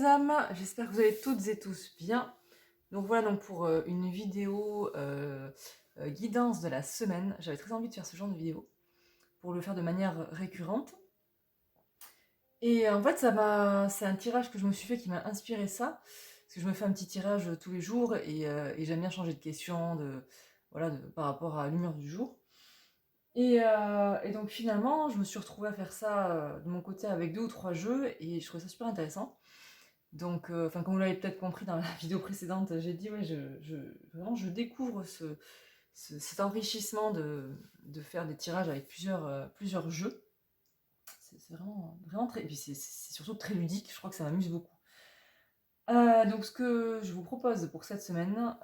les âmes, j'espère que vous allez toutes et tous bien. Donc voilà donc pour une vidéo guidance de la semaine. J'avais très envie de faire ce genre de vidéo pour le faire de manière récurrente. Et en fait c'est un tirage que je me suis fait qui m'a inspiré ça. Parce que je me fais un petit tirage tous les jours et j'aime bien changer de question par rapport à l'humeur du jour. Et donc finalement je me suis retrouvée à faire ça de mon côté avec 2 ou 3 jeux et je trouvais ça super intéressant. Donc, comme vous l'avez peut-être compris dans la vidéo précédente, j'ai dit, ouais, vraiment, je découvre cet enrichissement de faire des tirages avec plusieurs jeux. C'est vraiment très... Et puis c'est surtout très ludique, je crois que ça m'amuse beaucoup. Donc, ce que je vous propose pour cette semaine,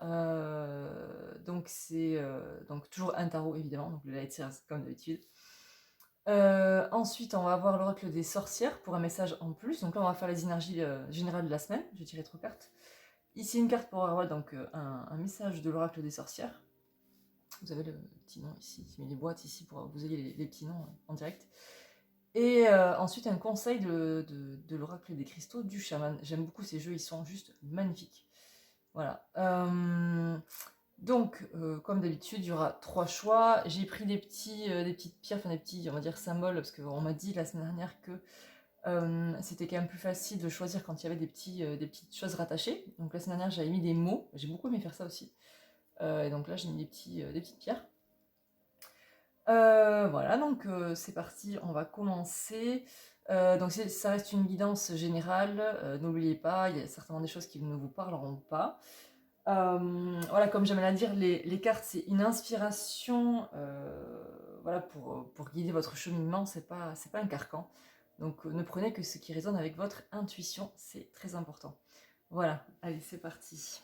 donc c'est donc toujours un tarot, évidemment, donc le Light Seers, comme d'habitude. Ensuite, on va avoir l'oracle des sorcières pour un message en plus. Donc là, on va faire les énergies générales de la semaine. Je vais tirer 3 cartes. Ici, une carte pour avoir donc un message de l'oracle des sorcières. Vous avez le petit nom ici. J'ai mis les boîtes ici pour que vous ayez les petits noms en direct. Et ensuite, un conseil de l'oracle des cristaux du chaman. J'aime beaucoup ces jeux, ils sont juste magnifiques. Voilà. Donc, comme d'habitude, il y aura 3 choix. J'ai pris des petites pierres, enfin des petits, on va dire, symboles, parce qu'on m'a dit la semaine dernière que c'était quand même plus facile de choisir quand il y avait des petites choses rattachées. Donc la semaine dernière, j'avais mis des mots. J'ai beaucoup aimé faire ça aussi. Et donc là, j'ai mis des petites pierres. Voilà, donc c'est parti, on va commencer. Donc ça reste une guidance générale. N'oubliez pas, il y a certainement des choses qui ne vous parleront pas. Voilà, comme j'aime à dire, les cartes, c'est une inspiration voilà, pour guider votre cheminement, c'est pas un carcan. Donc ne prenez que ce qui résonne avec votre intuition, c'est très important. Voilà, allez, c'est parti.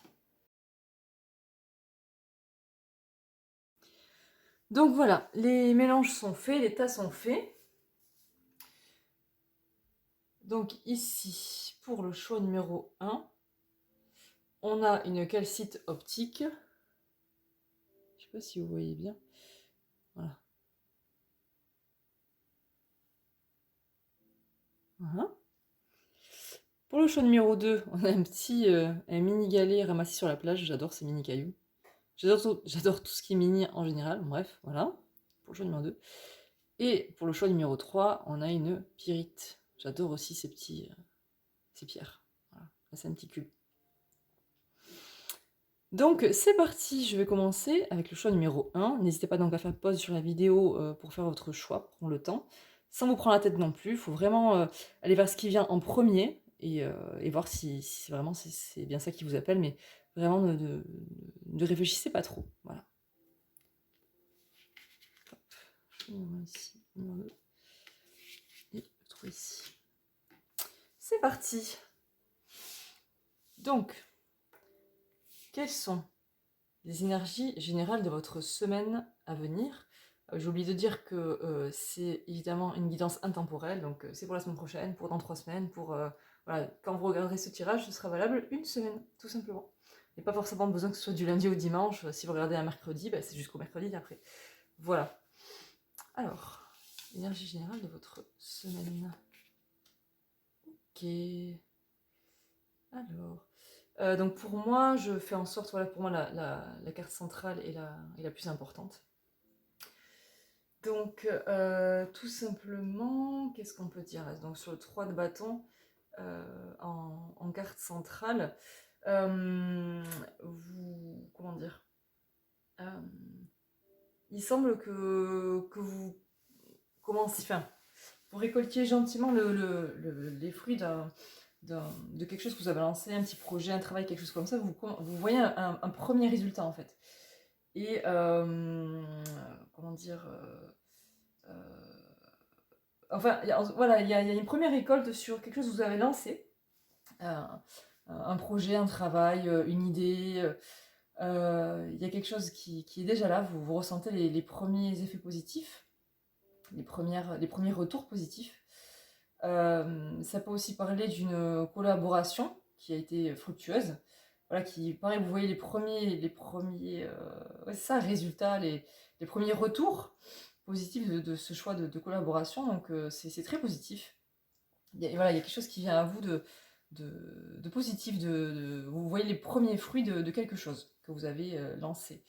Donc voilà, les mélanges sont faits, les tas sont faits. Donc ici, pour le choix numéro 1, on a une calcite optique. Je sais pas si vous voyez bien. Voilà. Voilà. Pour le choix numéro 2, on a un mini galet ramassé sur la plage. J'adore ces mini cailloux. J'adore tout ce qui est mini en général. Bref, voilà. Pour le choix numéro 2. Et pour le choix numéro 3, on a une pyrite. J'adore aussi ces pierres. Voilà. Là, c'est un petit cube. Donc c'est parti, je vais commencer avec le choix numéro 1. N'hésitez pas donc à faire pause sur la vidéo pour faire votre choix, prendre le temps. Sans vous prendre la tête non plus, il faut vraiment aller vers ce qui vient en premier et voir si vraiment c'est bien ça qui vous appelle, mais vraiment ne réfléchissez pas trop. Voilà. Hop. Numéro 1 ici, numéro 2. Et le 3 ici. C'est parti. Donc, quelles sont les énergies générales de votre semaine à venir? J'ai oublié de dire que c'est évidemment une guidance intemporelle, donc c'est pour la semaine prochaine, pour dans 3 semaines, voilà, quand vous regarderez ce tirage, ce sera valable une semaine, tout simplement. Il n'y a pas forcément besoin que ce soit du lundi au dimanche. Si vous regardez un mercredi, bah, c'est jusqu'au mercredi après. Voilà. Alors, énergie générale de votre semaine. Ok. Alors, donc pour moi, je fais en sorte, voilà, pour moi, la carte centrale est la plus importante. Donc, tout simplement, qu'est-ce qu'on peut dire là? Donc, sur le 3 de bâton, en carte centrale, comment dire? Il semble que vous commencez, enfin, vous récoltiez gentiment les fruits de quelque chose que vous avez lancé, un petit projet, un travail, quelque chose comme ça, vous voyez un premier résultat en fait. Et comment dire enfin, voilà, il y a une première récolte sur quelque chose que vous avez lancé, un projet, un travail, une idée. Il y a quelque chose qui est déjà là, vous ressentez les premiers effets positifs, les premiers retours positifs. Ça peut aussi parler d'une collaboration qui a été fructueuse. Voilà, pareil, vous voyez ouais, c'est ça, résultats, les premiers retours positifs de ce choix de collaboration. Donc c'est très positif. Voilà, il y a quelque chose qui vient à vous de positif, vous voyez les premiers fruits de quelque chose que vous avez lancé.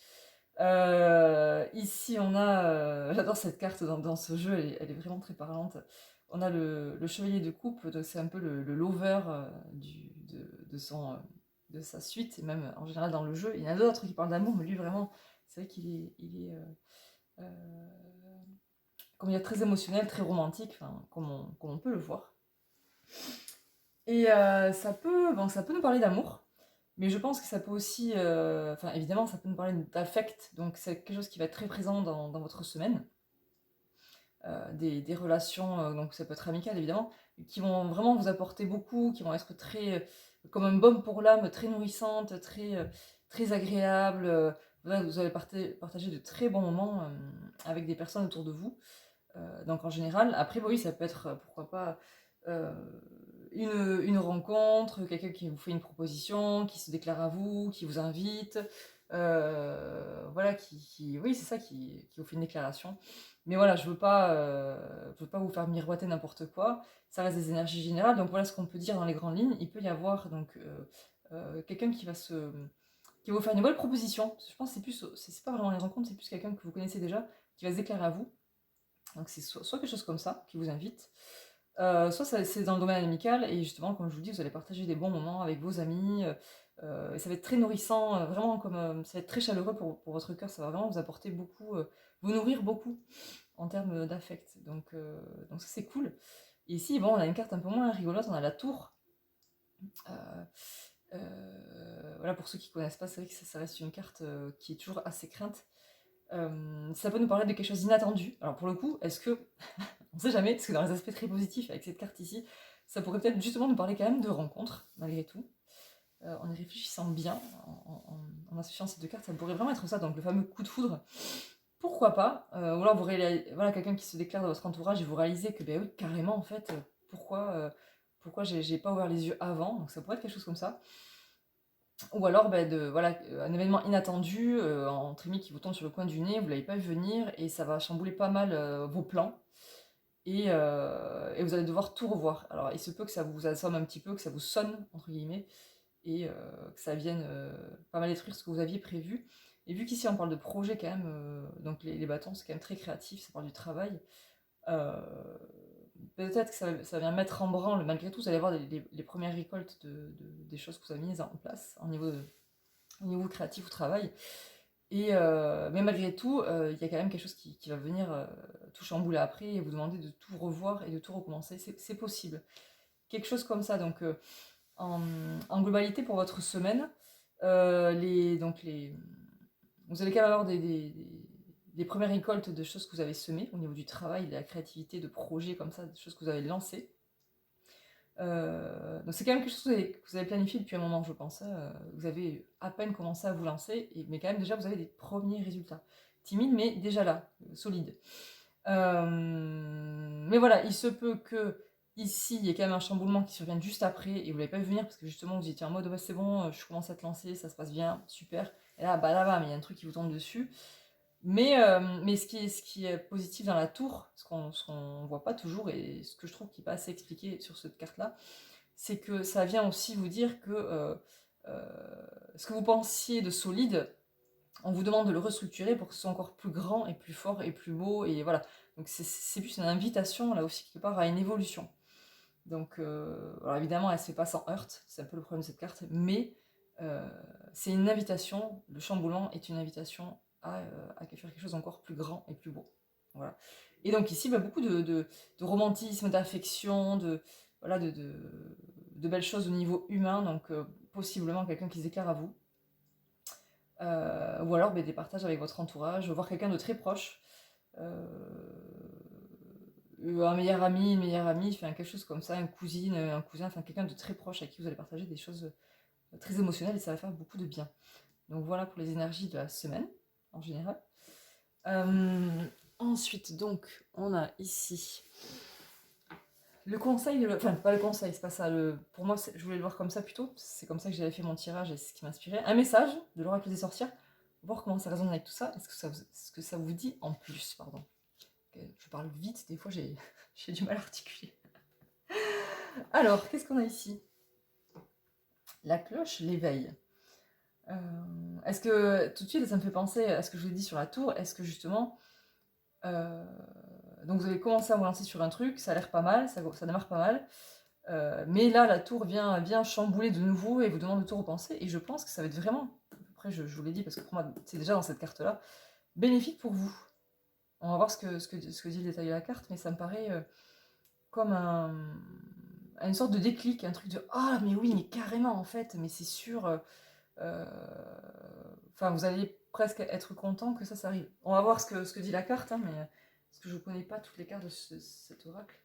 Ici, on a, j'adore cette carte dans ce jeu, elle est vraiment très parlante. On a le chevalier de coupe, donc c'est un peu le lover de sa suite, et même en général dans le jeu. Il y en a d'autres qui parlent d'amour, mais lui vraiment, c'est vrai euh, comme il est très émotionnel, très romantique, enfin, comme on peut le voir. Et ça peut nous parler d'amour, mais je pense que ça peut aussi, enfin évidemment, ça peut nous parler d'affect, donc c'est quelque chose qui va être très présent dans votre semaine. Des relations, donc ça peut être amical évidemment, qui vont vraiment vous apporter beaucoup, qui vont être très, comme un baume pour l'âme, très nourrissantes, très agréables. Voilà, vous allez partager de très bons moments avec des personnes autour de vous. Donc en général, après oui, ça peut être, pourquoi pas, euh, une rencontre, quelqu'un qui vous fait une proposition, qui se déclare à vous, qui vous invite, voilà, oui, c'est ça, qui vous fait une déclaration. Mais voilà, je veux pas vous faire miroiter n'importe quoi. Ça reste des énergies générales. Donc voilà ce qu'on peut dire dans les grandes lignes. Il peut y avoir donc quelqu'un qui va vous faire une bonne proposition. Je pense que c'est pas vraiment une rencontre, c'est plus quelqu'un que vous connaissez déjà qui va se déclarer à vous. Donc c'est soit quelque chose comme ça qui vous invite, soit c'est dans le domaine amical, et justement, comme je vous dis, vous allez partager des bons moments avec vos amis, et ça va être très nourrissant, vraiment comme ça va être très chaleureux pour votre cœur, ça va vraiment vous apporter beaucoup, vous nourrir beaucoup en termes d'affect. Donc ça c'est cool. Et ici, bon, on a une carte un peu moins rigolote, on a la tour. Euh, voilà, pour ceux qui connaissent pas, c'est vrai que ça reste une carte qui est toujours assez crainte. Ça peut nous parler de quelque chose d'inattendu. Alors pour le coup, est-ce que on sait jamais, parce que dans les aspects très positifs avec cette carte ici, ça pourrait peut-être justement nous parler quand même de rencontres, malgré tout. En y réfléchissant bien, en associant ces deux cartes, ça pourrait vraiment être ça, donc le fameux coup de foudre. Pourquoi pas ou alors voilà, quelqu'un qui se déclare dans votre entourage et vous réalisez que, ben oui, carrément, en fait, pourquoi j'ai pas ouvert les yeux avant, donc ça pourrait être quelque chose comme ça. Ou alors, ben, voilà, un événement inattendu, entre guillemets, qui vous tombe sur le coin du nez, vous l'avez pas vu venir, et ça va chambouler pas mal vos plans. Et vous allez devoir tout revoir. Alors, il se peut que ça vous assomme un petit peu, que ça vous sonne, entre guillemets, et que ça vienne pas mal détruire ce que vous aviez prévu. Et vu qu'ici on parle de projet quand même, donc les bâtons c'est quand même très créatif, ça parle du travail, euh, peut-être que ça vient mettre en branle, malgré tout, vous allez voir les premières récoltes des choses que vous avez mises en place au niveau créatif au travail. Mais malgré tout, il y a quand même quelque chose qui va venir tout chambouler après et vous demander de tout revoir et de tout recommencer. C'est possible. Quelque chose comme ça. Donc, en globalité, pour votre semaine, vous allez quand même avoir des premières récoltes de choses que vous avez semées au niveau du travail, de la créativité, de projets comme ça, des choses que vous avez lancées. Donc c'est quand même quelque chose que vous avez planifié depuis un moment, je pense, hein. Vous avez à peine commencé à vous lancer, mais quand même déjà vous avez des premiers résultats. Timide, mais déjà là, solide. Mais voilà, il se peut que ici, il y ait quand même un chamboulement qui survienne juste après, et vous ne l'avez pas vu venir, parce que justement vous étiez en mode, ouais, c'est bon, je commence à te lancer, ça se passe bien, super. Et là, bah là-bas, mais il y a un truc qui vous tombe dessus. Mais ce qui est positif dans la tour, ce qu'on voit pas toujours, et ce que je trouve qui n'est pas assez expliqué sur cette carte-là, c'est que ça vient aussi vous dire que ce que vous pensiez de solide, on vous demande de le restructurer pour que ce soit encore plus grand et plus fort et plus beau, et voilà. Donc c'est plus une invitation, là aussi, quelque part, à une évolution. Donc, alors évidemment, elle se fait pas sans heurte, c'est un peu le problème de cette carte, mais c'est une invitation, le chamboulement est une invitation à faire quelque chose d'encore plus grand et plus beau. Voilà. Et donc ici, bah, beaucoup de romantisme, d'affection, voilà, de belles choses au niveau humain, donc possiblement quelqu'un qui se déclare à vous. Ou alors bah, des partages avec votre entourage, voire quelqu'un de très proche. Euh, un meilleur ami, une meilleure amie, enfin, quelque chose comme ça, une cousine, un cousin, enfin quelqu'un de très proche avec qui vous allez partager des choses très émotionnelles et ça va faire beaucoup de bien. Donc voilà pour les énergies de la semaine en général. Ensuite, donc, on a ici le conseil, enfin pas le conseil, c'est pas ça. Pour moi, je voulais le voir comme ça plutôt. C'est comme ça que j'avais fait mon tirage et c'est ce qui m'inspirait. Un message de l'oracle des sorcières. Voir comment ça résonne avec tout ça. Ce que ça vous dit en plus, pardon. Je parle vite, des fois j'ai du mal à articuler. Alors, qu'est-ce qu'on a ici? La cloche l'éveille. Est-ce que, tout de suite, ça me fait penser à ce que je vous ai dit sur la tour, est-ce que justement, euh, donc vous avez commencé à vous lancer sur un truc, ça a l'air pas mal, ça démarre pas mal, mais là, la tour vient chambouler de nouveau et vous demande de tout repenser, et je pense que ça va être vraiment, après je vous l'ai dit, parce que pour moi, c'est déjà dans cette carte-là, bénéfique pour vous. On va voir ce que dit le détail de la carte, mais ça me paraît comme une sorte de déclic, un truc de «Ah, mais oui, mais carrément, en fait, mais c'est sûr...» Enfin, vous allez presque être content que ça arrive. On va voir ce que dit la carte, hein, mais parce que je ne connais pas toutes les cartes de cet oracle.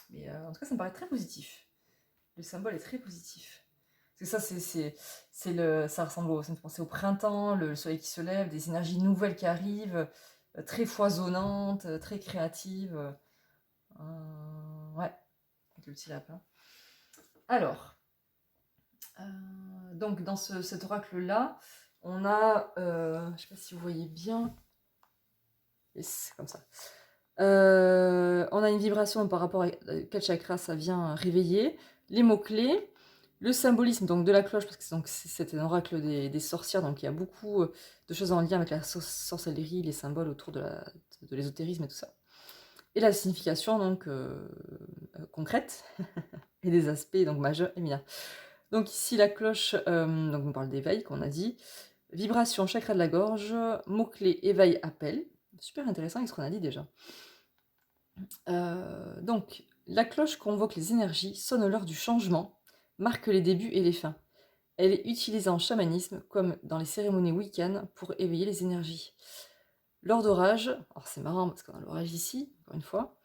Mais en tout cas, ça me paraît très positif. Le symbole est très positif. Parce que ça, ça ressemble ça me fait penser au printemps, le soleil qui se lève, des énergies nouvelles qui arrivent, très foisonnantes, très créatives. Ouais, avec le petit lapin. Alors, donc dans cet oracle-là, on a, je ne sais pas si vous voyez bien, yes, comme ça. On a une vibration par rapport à quel chakra ça vient réveiller, les mots-clés, le symbolisme donc de la cloche, parce que c'est un oracle des sorcières, donc il y a beaucoup de choses en lien avec la sorcellerie, les symboles autour de l'ésotérisme et tout ça. Et la signification donc concrète, et des aspects donc majeurs et mineurs. Donc ici la cloche, donc on parle d'éveil qu'on a dit, vibration, chakra de la gorge, mots-clés, éveil, appel. Super intéressant avec ce qu'on a dit déjà. Donc, la cloche convoque les énergies, sonne l'heure du changement, marque les débuts et les fins. Elle est utilisée en chamanisme comme dans les cérémonies wiccanes pour éveiller les énergies. Lors d'orages, alors c'est marrant parce qu'on a l'orage ici, encore une fois,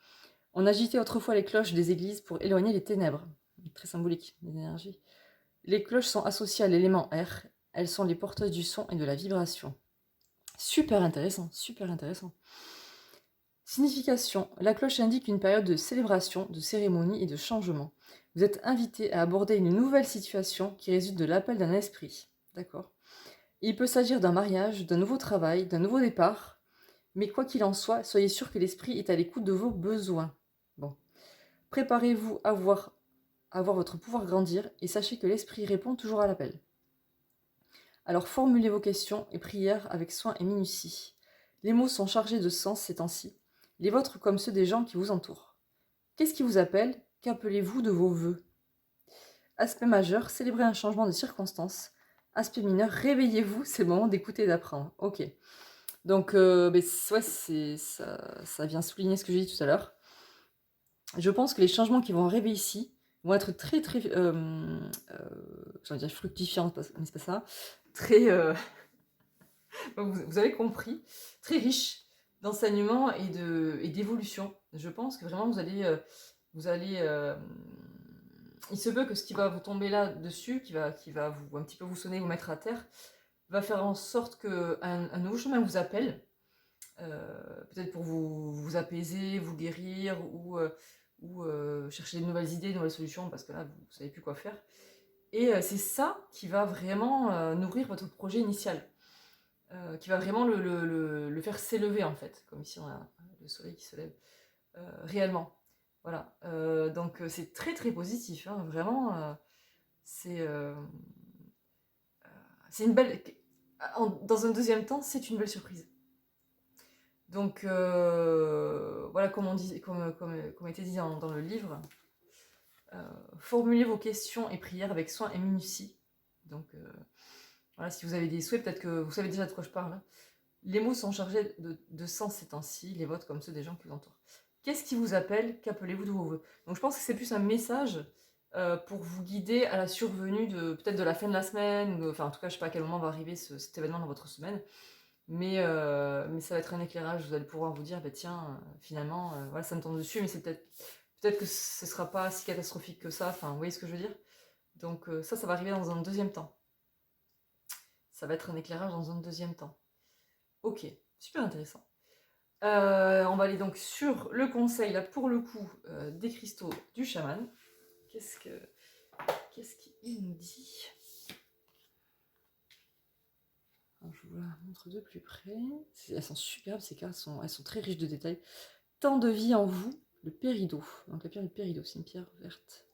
on agitait autrefois les cloches des églises pour éloigner les ténèbres. Très symbolique, les énergies. Les cloches sont associées à l'élément air, elles sont les porteuses du son et de la vibration. Super intéressant, super intéressant. Signification. La cloche indique une période de célébration, de cérémonie et de changement. Vous êtes invité à aborder une nouvelle situation qui résulte de l'appel d'un esprit. D'accord. Il peut s'agir d'un mariage, d'un nouveau travail, d'un nouveau départ, mais quoi qu'il en soit, soyez sûr que l'esprit est à l'écoute de vos besoins. Bon. Préparez-vous à voir votre pouvoir grandir et sachez que l'esprit répond toujours à l'appel. Alors formulez vos questions et prières avec soin et minutie. Les mots sont chargés de sens ces temps-ci, les vôtres comme ceux des gens qui vous entourent. Qu'est-ce qui vous appelle? Qu'appelez-vous de vos vœux? Aspect majeur, célébrez un changement de circonstance. Aspect mineur, réveillez-vous, c'est le moment d'écouter et d'apprendre. Ok. Donc, ouais, ça vient souligner ce que j'ai dit tout à l'heure. Je pense que les changements qui vont arriver ici vont être très, très, j'allais dire fructifiants, mais c'est pas ça. Très, vous avez compris, très riche d'enseignement et d'évolution. Je pense que vraiment vous allez il se peut que ce qui va vous tomber là-dessus, qui va un petit peu vous sonner, vous mettre à terre, va faire en sorte qu'un nouveau chemin vous appelle, peut-être pour vous apaiser, vous guérir, ou chercher de nouvelles idées, de nouvelles solutions, parce que là, vous ne savez plus quoi faire. Et c'est ça qui va vraiment nourrir votre projet initial, qui va vraiment le faire s'élever, en fait, comme ici on a le soleil qui se lève, réellement. Voilà, donc c'est très très positif, hein, vraiment, c'est une belle... Dans un deuxième temps, c'est une belle surprise. Donc voilà, comme était dit dans le livre, formulez vos questions et prières avec soin et minutie. Donc voilà, si vous avez des souhaits, peut-être que vous savez déjà de quoi je parle. Hein. Les mots sont chargés de sens ces temps-ci, les vôtres comme ceux des gens qui vous entourent. Qu'est-ce qui vous appelle? Qu'appelez-vous de vos voeux? Donc je pense que c'est plus un message pour vous guider à la survenue peut-être de la fin de la semaine, enfin en tout cas je sais pas à quel moment va arriver cet événement dans votre semaine, mais ça va être un éclairage, vous allez pouvoir vous dire, bah, tiens, finalement, voilà, ça me tombe dessus, mais c'est peut-être que ce sera pas si catastrophique que ça, enfin vous voyez ce que je veux dire? Donc ça va arriver dans un deuxième temps. Ça va être un éclairage dans un deuxième temps. Ok, super intéressant. On va aller donc sur le conseil, là, pour le coup, des cristaux du chaman. Qu'est-ce qu'il nous dit? Alors, je vous la montre de plus près. Elles sont superbes, ces cartes, elles sont très riches de détails. Tant de vie en vous, le péridot. Donc la pierre du péridot, c'est une pierre verte.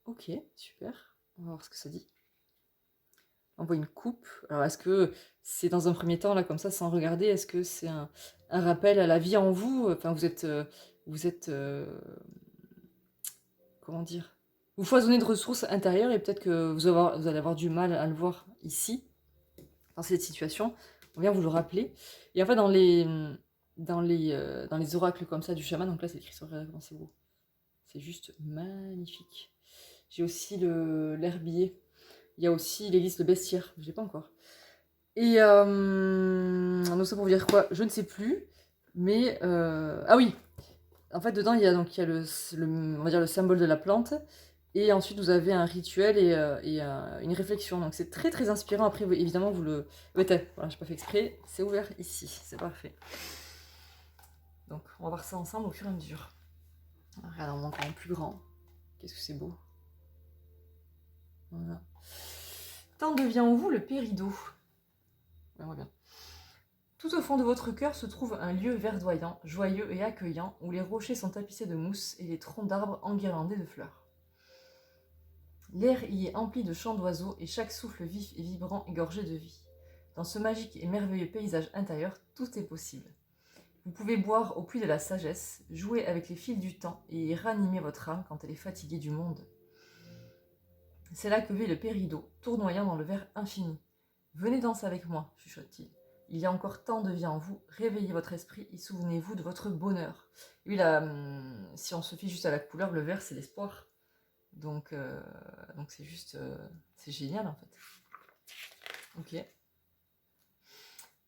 Ok, super. On va voir ce que ça dit. On voit une coupe. Alors, est-ce que c'est dans un premier temps, là, comme ça, sans regarder, est-ce que c'est un rappel à la vie en vous? Enfin, vous êtes comment dire? Vous foisonnez de ressources intérieures et peut-être que vous allez avoir du mal à le voir ici, dans cette situation. On vient vous le rappeler. Et en fait, dans les oracles comme ça du chaman, donc là, c'est écrit sur comment c'est beau. C'est juste magnifique. J'ai aussi l'herbier. Il y a aussi l'église de Bestiaire. Je l'ai pas encore. Et donc ça pour vous dire quoi? Je ne sais plus. Mais ah oui. En fait, dedans, il y a on va dire le symbole de la plante. Et ensuite, vous avez un rituel et une réflexion. Donc, c'est très, très inspirant. Après, évidemment, vous le... Voilà, j'ai pas fait exprès. C'est ouvert ici. C'est parfait. Donc, on va voir ça ensemble au fur et à mesure. Regarde, on manque un plus grand. Qu'est-ce que c'est beau. Voilà. Tant devient en vous le péridot. On voit bien. Tout au fond de votre cœur se trouve un lieu verdoyant, joyeux et accueillant, où les rochers sont tapissés de mousse et les troncs d'arbres enguirlandés de fleurs. L'air y est empli de chants d'oiseaux et chaque souffle vif et vibrant est gorgé de vie. Dans ce magique et merveilleux paysage intérieur, tout est possible. Vous pouvez boire au puits de la sagesse, jouer avec les fils du temps et y ranimer votre âme quand elle est fatiguée du monde. C'est là que vit le péridot, tournoyant dans le verre infini. Venez danser avec moi, chuchote-t-il. Il y a encore tant de vie en vous, réveillez votre esprit et souvenez-vous de votre bonheur. Et puis là, si on se fie juste à la couleur, le vert c'est l'espoir. Donc c'est juste, c'est génial en fait. Ok.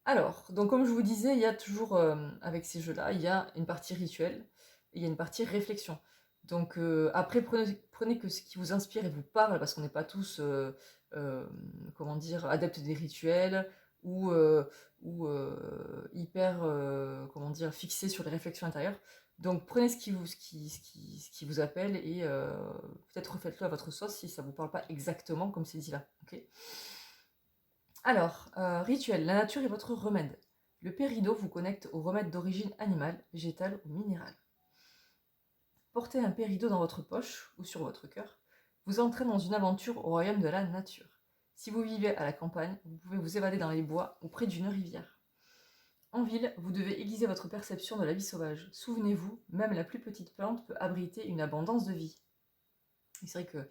Alors, donc comme je vous disais, il y a toujours, avec ces jeux-là, il y a une partie rituelle et il y a une partie réflexion. Donc après, prenez que ce qui vous inspire et vous parle, parce qu'on n'est pas tous, comment dire, adeptes des rituels ou, hyper, comment dire, fixés sur les réflexions intérieures. Donc prenez ce qui vous appelle et peut-être refaites-le à votre sauce si ça ne vous parle pas exactement comme c'est dit là. Okay. Alors, rituel, la nature est votre remède. Le péridot vous connecte aux remèdes d'origine animale, végétale ou minérale. Portez un péridot dans votre poche ou sur votre cœur vous entraîne dans une aventure au royaume de la nature. Si vous vivez à la campagne, vous pouvez vous évader dans les bois ou près d'une rivière. En ville, vous devez aiguiser votre perception de la vie sauvage. Souvenez-vous, même la plus petite plante peut abriter une abondance de vie. Et c'est vrai que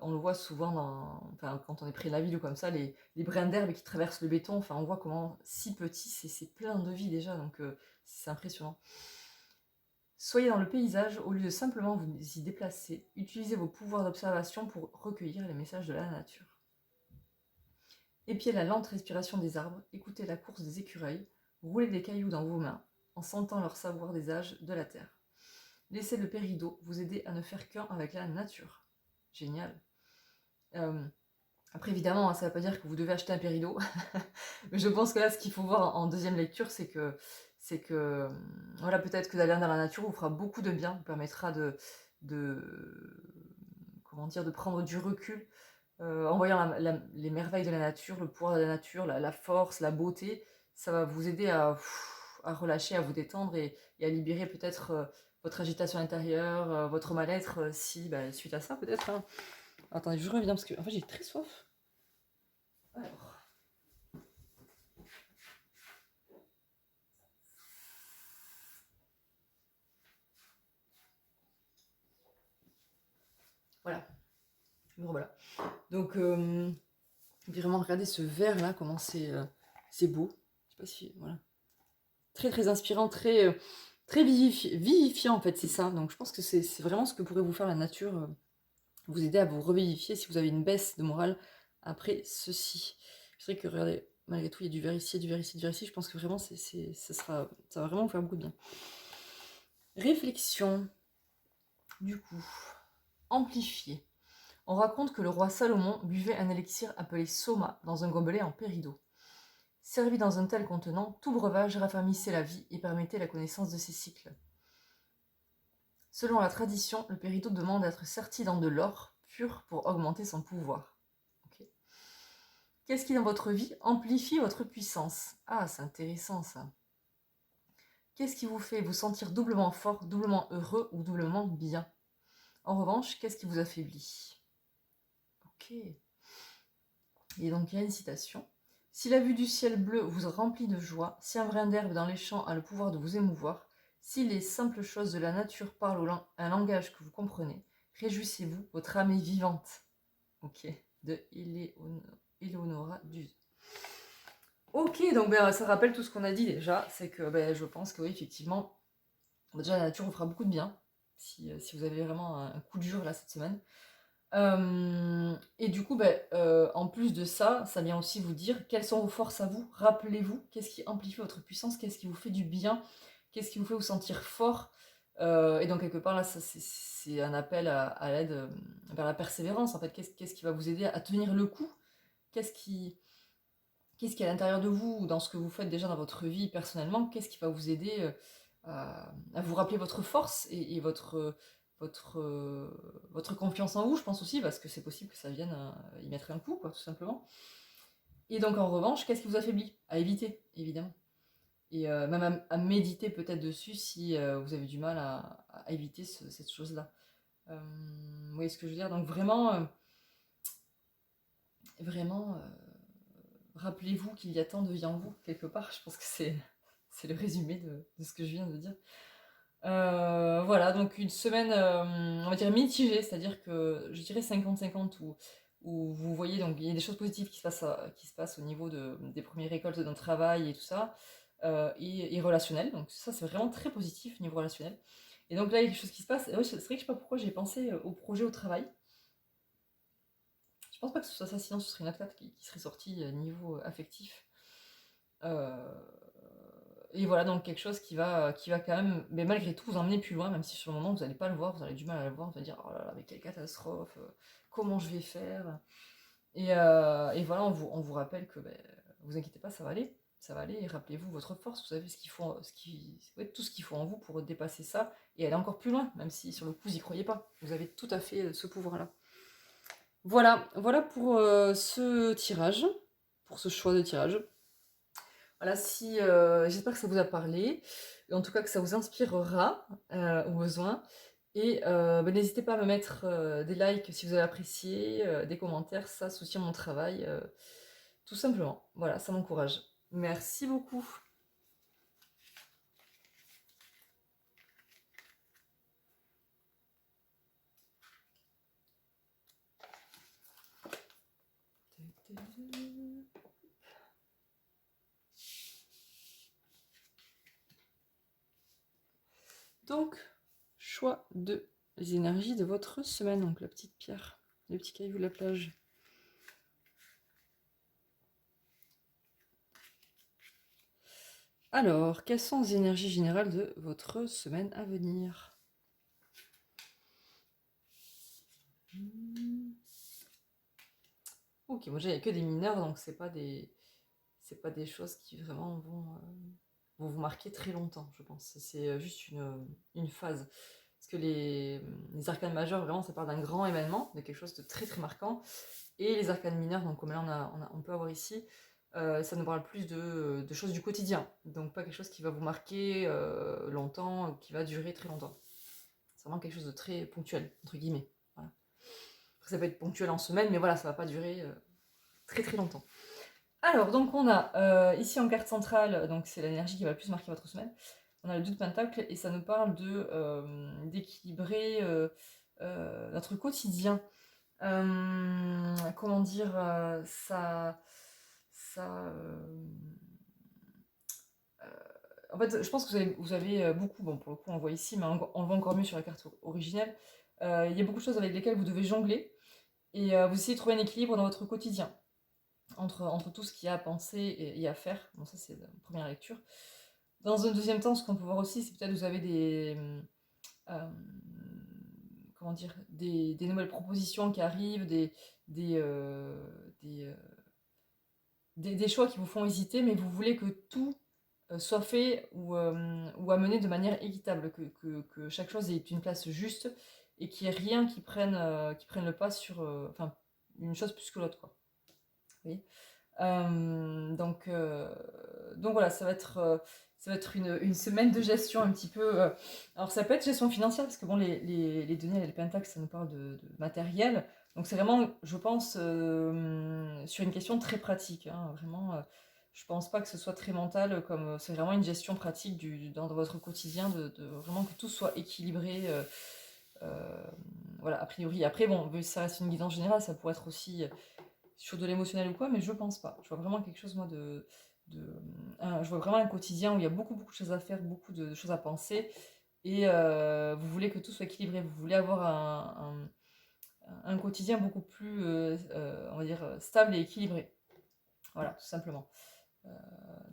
on le voit souvent quand on est près de la ville ou comme ça, les brins d'herbe qui traversent le béton, on voit comment si petit, c'est plein de vie déjà, donc c'est impressionnant. Soyez dans le paysage au lieu de simplement vous y déplacer. Utilisez vos pouvoirs d'observation pour recueillir les messages de la nature. Épiez la lente respiration des arbres, écoutez la course des écureuils, roulez des cailloux dans vos mains, en sentant leur savoir des âges de la terre. Laissez le péridot vous aider à ne faire qu'un avec la nature. Génial. Après, évidemment, ça ne veut pas dire que vous devez acheter un péridot. Mais je pense que là, ce qu'il faut voir en deuxième lecture, c'est que voilà, peut-être que d'aller dans la nature vous fera beaucoup de bien, vous permettra comment dire, de prendre du recul en voyant les merveilles de la nature, le pouvoir de la nature, la force, la beauté. Ça va vous aider à relâcher, à vous détendre et à libérer peut-être votre agitation intérieure, votre mal-être, suite à ça peut-être. Hein. Attendez, je reviens parce que en fait j'ai très soif. Alors. Voilà. Bon, voilà. Donc, vraiment, regardez ce verre là, comment c'est beau. Je sais pas si. Voilà. Très, très inspirant, très vivifiant en fait, c'est ça. Donc, je pense que c'est vraiment ce que pourrait vous faire la nature, vous aider à vous revivifier si vous avez une baisse de morale après ceci. C'est vrai que, regardez, malgré tout, il y a du verre ici, du verre ici, du verre ici. Je pense que vraiment, ça va vraiment vous faire beaucoup de bien. Réflexion. Du coup, amplifier. On raconte que le roi Salomon buvait un élixir appelé soma dans un gobelet en péridot. Servi dans un tel contenant, tout breuvage raffermissait la vie et permettait la connaissance de ses cycles. Selon la tradition, le péridot demande d'être serti dans de l'or pur pour augmenter son pouvoir. Okay. Qu'est-ce qui dans votre vie amplifie votre puissance? Ah, c'est intéressant ça. Qu'est-ce qui vous fait vous sentir doublement fort, doublement heureux ou doublement bien? En revanche, qu'est-ce qui vous affaiblit? Ok. Et donc, il y a une citation. Si la vue du ciel bleu vous remplit de joie, si un brin d'herbe dans les champs a le pouvoir de vous émouvoir, si les simples choses de la nature parlent un langage que vous comprenez, réjouissez-vous, votre âme est vivante. Ok, de Eleonora Duse. Ok, donc ça rappelle tout ce qu'on a dit déjà, c'est que je pense que oui, effectivement, déjà la nature vous fera beaucoup de bien, si vous avez vraiment un coup dur là cette semaine. Et du coup, en plus de ça, ça vient aussi vous dire quelles sont vos forces à vous. Rappelez-vous, qu'est-ce qui amplifie votre puissance, qu'est-ce qui vous fait du bien, qu'est-ce qui vous fait vous sentir fort. Et donc, quelque part, là, c'est un appel à l'aide vers la persévérance. En fait, qu'est-ce qui va vous aider à tenir le coup? Qu'est-ce qui est à l'intérieur de vous, ou dans ce que vous faites déjà dans votre vie personnellement? Qu'est-ce qui va vous aider à vous rappeler votre force et votre confiance en vous, je pense aussi, parce que c'est possible que ça vienne y mettre un coup, quoi, tout simplement. Et donc, en revanche, qu'est-ce qui vous affaiblit? À éviter, évidemment. Et même à méditer peut-être dessus si vous avez du mal à éviter cette chose-là. Vous voyez ce que je veux dire? Donc, vraiment, rappelez-vous qu'il y a tant de vie en vous, quelque part. Je pense que c'est le résumé de ce que je viens de dire. Voilà, donc une semaine, on va dire mitigée, c'est-à-dire que je dirais 50-50, où vous voyez, donc il y a des choses positives qui se passent au niveau des premières récoltes de notre travail et tout ça, et relationnel, donc ça c'est vraiment très positif niveau relationnel. Et donc là il y a quelque chose qui se passe, et ouais, c'est vrai que je sais pas pourquoi j'ai pensé au projet au travail. Je pense pas que ce soit ça, sinon ce serait une autre carte qui serait sortie niveau affectif. Euh, Et voilà, donc quelque chose qui va quand même, mais malgré tout, vous emmener plus loin, même si sur le moment vous n'allez pas le voir, vous avez du mal à le voir, vous allez dire oh là là, mais quelle catastrophe, comment je vais faire. Et voilà, on vous rappelle que vous inquiétez pas, ça va aller, et rappelez-vous votre force, vous savez ouais, tout ce qu'il faut en vous pour dépasser ça et aller encore plus loin, même si sur le coup vous n'y croyez pas. Vous avez tout à fait ce pouvoir-là. Voilà pour ce tirage, pour ce choix de tirage. Voilà, si j'espère que ça vous a parlé, et en tout cas que ça vous inspirera au besoin. Et n'hésitez pas à me mettre des likes si vous avez apprécié, des commentaires, ça soutient mon travail, tout simplement. Voilà, ça m'encourage. Merci beaucoup. Donc, choix de les énergies de votre semaine, donc la petite pierre, le petit caillou de la plage. Alors, quelles sont les énergies générales de votre semaine à venir? Ok, moi j'ai que des mineurs, donc c'est pas des choses qui vraiment vont vous marquer très longtemps, je pense. C'est juste une phase. Parce que les arcanes majeures, vraiment, ça part d'un grand événement, de quelque chose de très très marquant. Et les arcanes mineures, donc comme là on peut avoir ici, ça nous parle plus de choses du quotidien. Donc pas quelque chose qui va vous marquer longtemps, qui va durer très longtemps. C'est vraiment quelque chose de très ponctuel, entre guillemets. Voilà. Après, ça peut être ponctuel en semaine, mais voilà, ça va pas durer très très longtemps. Alors, donc on a ici en carte centrale, donc c'est l'énergie qui va le plus marquer votre semaine. On a le 2 de Pentacle et ça nous parle d'équilibrer notre quotidien. Comment dire, en fait, je pense que vous avez beaucoup, bon pour le coup on le voit ici, mais on le voit encore mieux sur la carte originelle. Il y a beaucoup de choses avec lesquelles vous devez jongler et vous essayez de trouver un équilibre dans votre quotidien entre tout ce qu'il y a à penser et à faire. Bon, ça, c'est la première lecture. Dans un deuxième temps, ce qu'on peut voir aussi, c'est peut-être que vous avez euh, comment dire, des nouvelles propositions qui arrivent, des, euh, des, euh, des choix qui vous font hésiter, mais vous voulez que tout soit fait ou amené de manière équitable, que chaque chose ait une place juste et qu'il n'y ait rien qui prenne le pas sur enfin, une chose plus que l'autre, quoi. Vous voyez. Donc voilà, ça va être une semaine de gestion un petit peu. Alors ça peut être gestion financière, parce que bon, les données, les pentacles, ça nous parle de matériel. Donc c'est vraiment, je pense, sur une question très pratique, hein, vraiment, je pense pas que ce soit très mental, comme c'est vraiment une gestion pratique dans votre quotidien, de vraiment que tout soit équilibré, euh, voilà, a priori. Après, bon, vu que ça reste une guidance générale, ça pourrait être aussi sur de l'émotionnel ou quoi, mais je pense pas. Je vois vraiment quelque chose, moi, je vois vraiment un quotidien où il y a beaucoup, beaucoup de choses à faire, beaucoup de choses à penser, et vous voulez que tout soit équilibré, vous voulez avoir un quotidien beaucoup plus, on va dire, stable et équilibré. Voilà, tout simplement. Euh,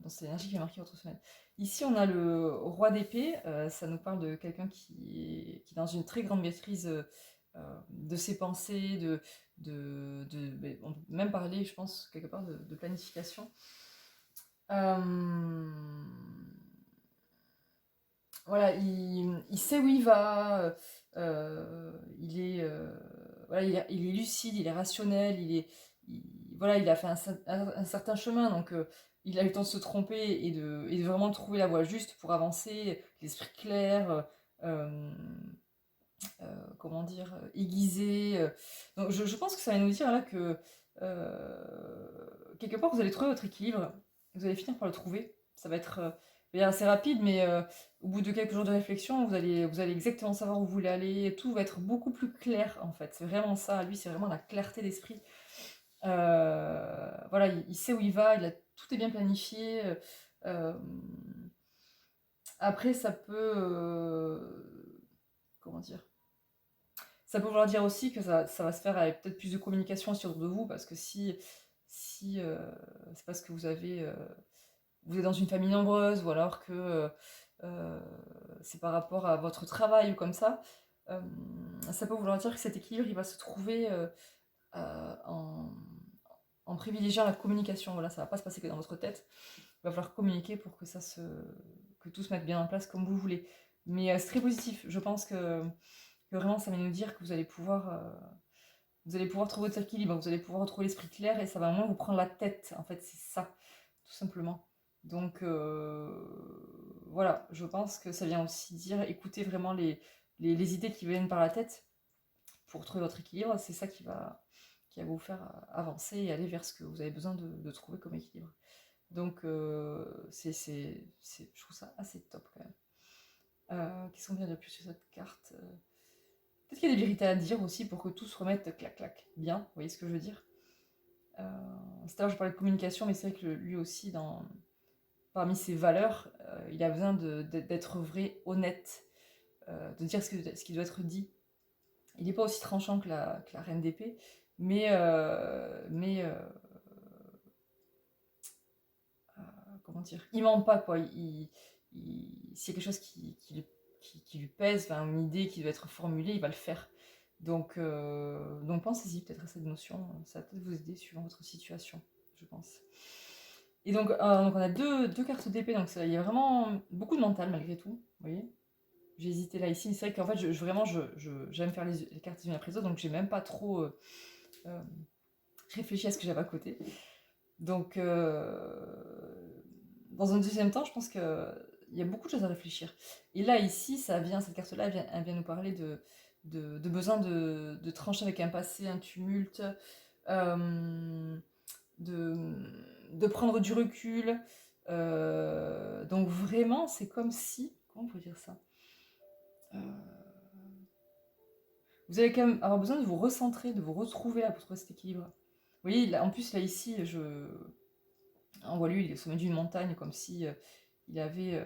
dans cette énergie qui a marqué votre semaine. Ici, on a le roi d'épée. Ça nous parle de quelqu'un qui est dans une très grande maîtrise de ses pensées, on peut même parler, je pense, quelque part de planification. Euh, voilà, il sait où il va, voilà, il est lucide, il est rationnel, voilà, il a fait un certain chemin, donc il a eu le temps de se tromper et de vraiment trouver la voie juste pour avancer, l'esprit clair, comment dire, aiguisé. Donc je pense que ça va nous dire là que quelque part vous allez trouver votre équilibre, vous allez finir par le trouver. Ça va être assez rapide, mais au bout de quelques jours de réflexion, vous allez exactement savoir où vous voulez aller. Tout va être beaucoup plus clair en fait. C'est vraiment ça. Lui, c'est vraiment la clarté d'esprit. Voilà, il sait où il va. Tout est bien planifié. Euh, Après, ça peut, comment dire, ça peut vouloir dire aussi que ça va se faire avec peut-être plus de communication sur de vous, parce que si c'est parce que vous êtes dans une famille nombreuse, ou alors que euh, c'est par rapport à votre travail ou comme euh, ça peut vouloir dire que cet équilibre, il va se trouver euh, en, en privilégiant la communication. Voilà, ça va pas se passer que dans votre tête. Il va falloir communiquer pour que tout se mette bien en place comme vous voulez. Mais c'est très positif. Je pense que vraiment, ça va nous dire que vous allez pouvoir trouver votre équilibre, vous allez pouvoir retrouver l'esprit clair et ça va vraiment vous prendre la tête. En fait, c'est ça, tout simplement. Donc, voilà, je pense que ça vient aussi dire écoutez vraiment les idées qui viennent par la tête pour trouver votre équilibre. C'est ça qui va vous faire avancer et aller vers ce que vous avez besoin de trouver comme équilibre. Donc, je trouve ça assez top quand même. Qu'est-ce qu'on vient de plus sur cette carte? Peut-être qu'il y a des vérités à dire aussi pour que tout se remette clac-clac bien, vous voyez ce que je veux dire? C'est-à-dire, je parlais de communication, mais c'est vrai que lui aussi, parmi ses valeurs, il a besoin d'être vrai, honnête, de dire ce qui doit être dit. Il n'est pas aussi tranchant que la reine d'épée, mais comment dire, il ment pas quoi. S'il y a quelque chose qui lui pèse, enfin, une idée qui doit être formulée, il va le faire. Donc pensez-y peut-être à cette notion, ça va peut-être vous aider suivant votre situation, je pense. Et donc on a deux cartes d'épée, donc il y a vraiment beaucoup de mental malgré tout, vous voyez. J'ai hésité là ici, c'est vrai qu'en fait j'aime faire les cartes les unes après les autres, donc j'ai même pas trop euh, réfléchi à ce que j'avais à côté. Donc dans un deuxième temps, je pense qu'il y a beaucoup de choses à réfléchir. Et là, ici, cette carte-là, elle vient nous parler de besoin de trancher avec un passé, un tumulte, euh, de, de prendre du recul. Donc vraiment, c'est comme si, comment on peut dire ça? Euh, Vous allez quand même avoir besoin de vous recentrer, de vous retrouver là pour trouver cet équilibre. Vous voyez, là, en plus, là, ici, on voit lui, il est au sommet d'une montagne, comme si il avait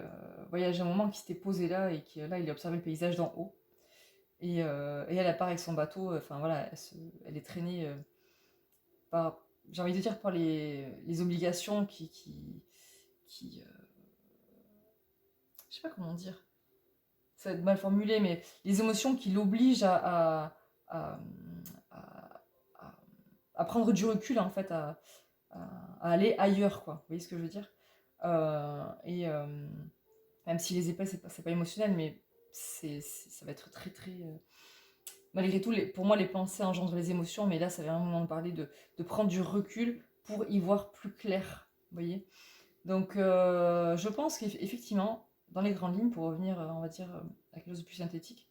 voyagé un moment, qui s'était posé là, et qui là, il observait le paysage d'en haut. Et elle part avec son bateau, enfin voilà, elle est traînée par, j'ai envie de dire, par les obligations je sais pas comment dire, ça va être mal formulé, mais les émotions qui l'obligent à, à- à- à prendre du recul, en fait, à aller ailleurs, quoi. Vous voyez ce que je veux dire? Et même si les épées, c'est pas émotionnel, mais ça va être très, très. Malgré tout, pour moi, les pensées engendrent les émotions, mais là, ça vient vraiment de parler de prendre du recul pour y voir plus clair. Vous voyez? Donc, je pense qu'effectivement, dans les grandes lignes, pour revenir, on va dire, à quelque chose de plus synthétique,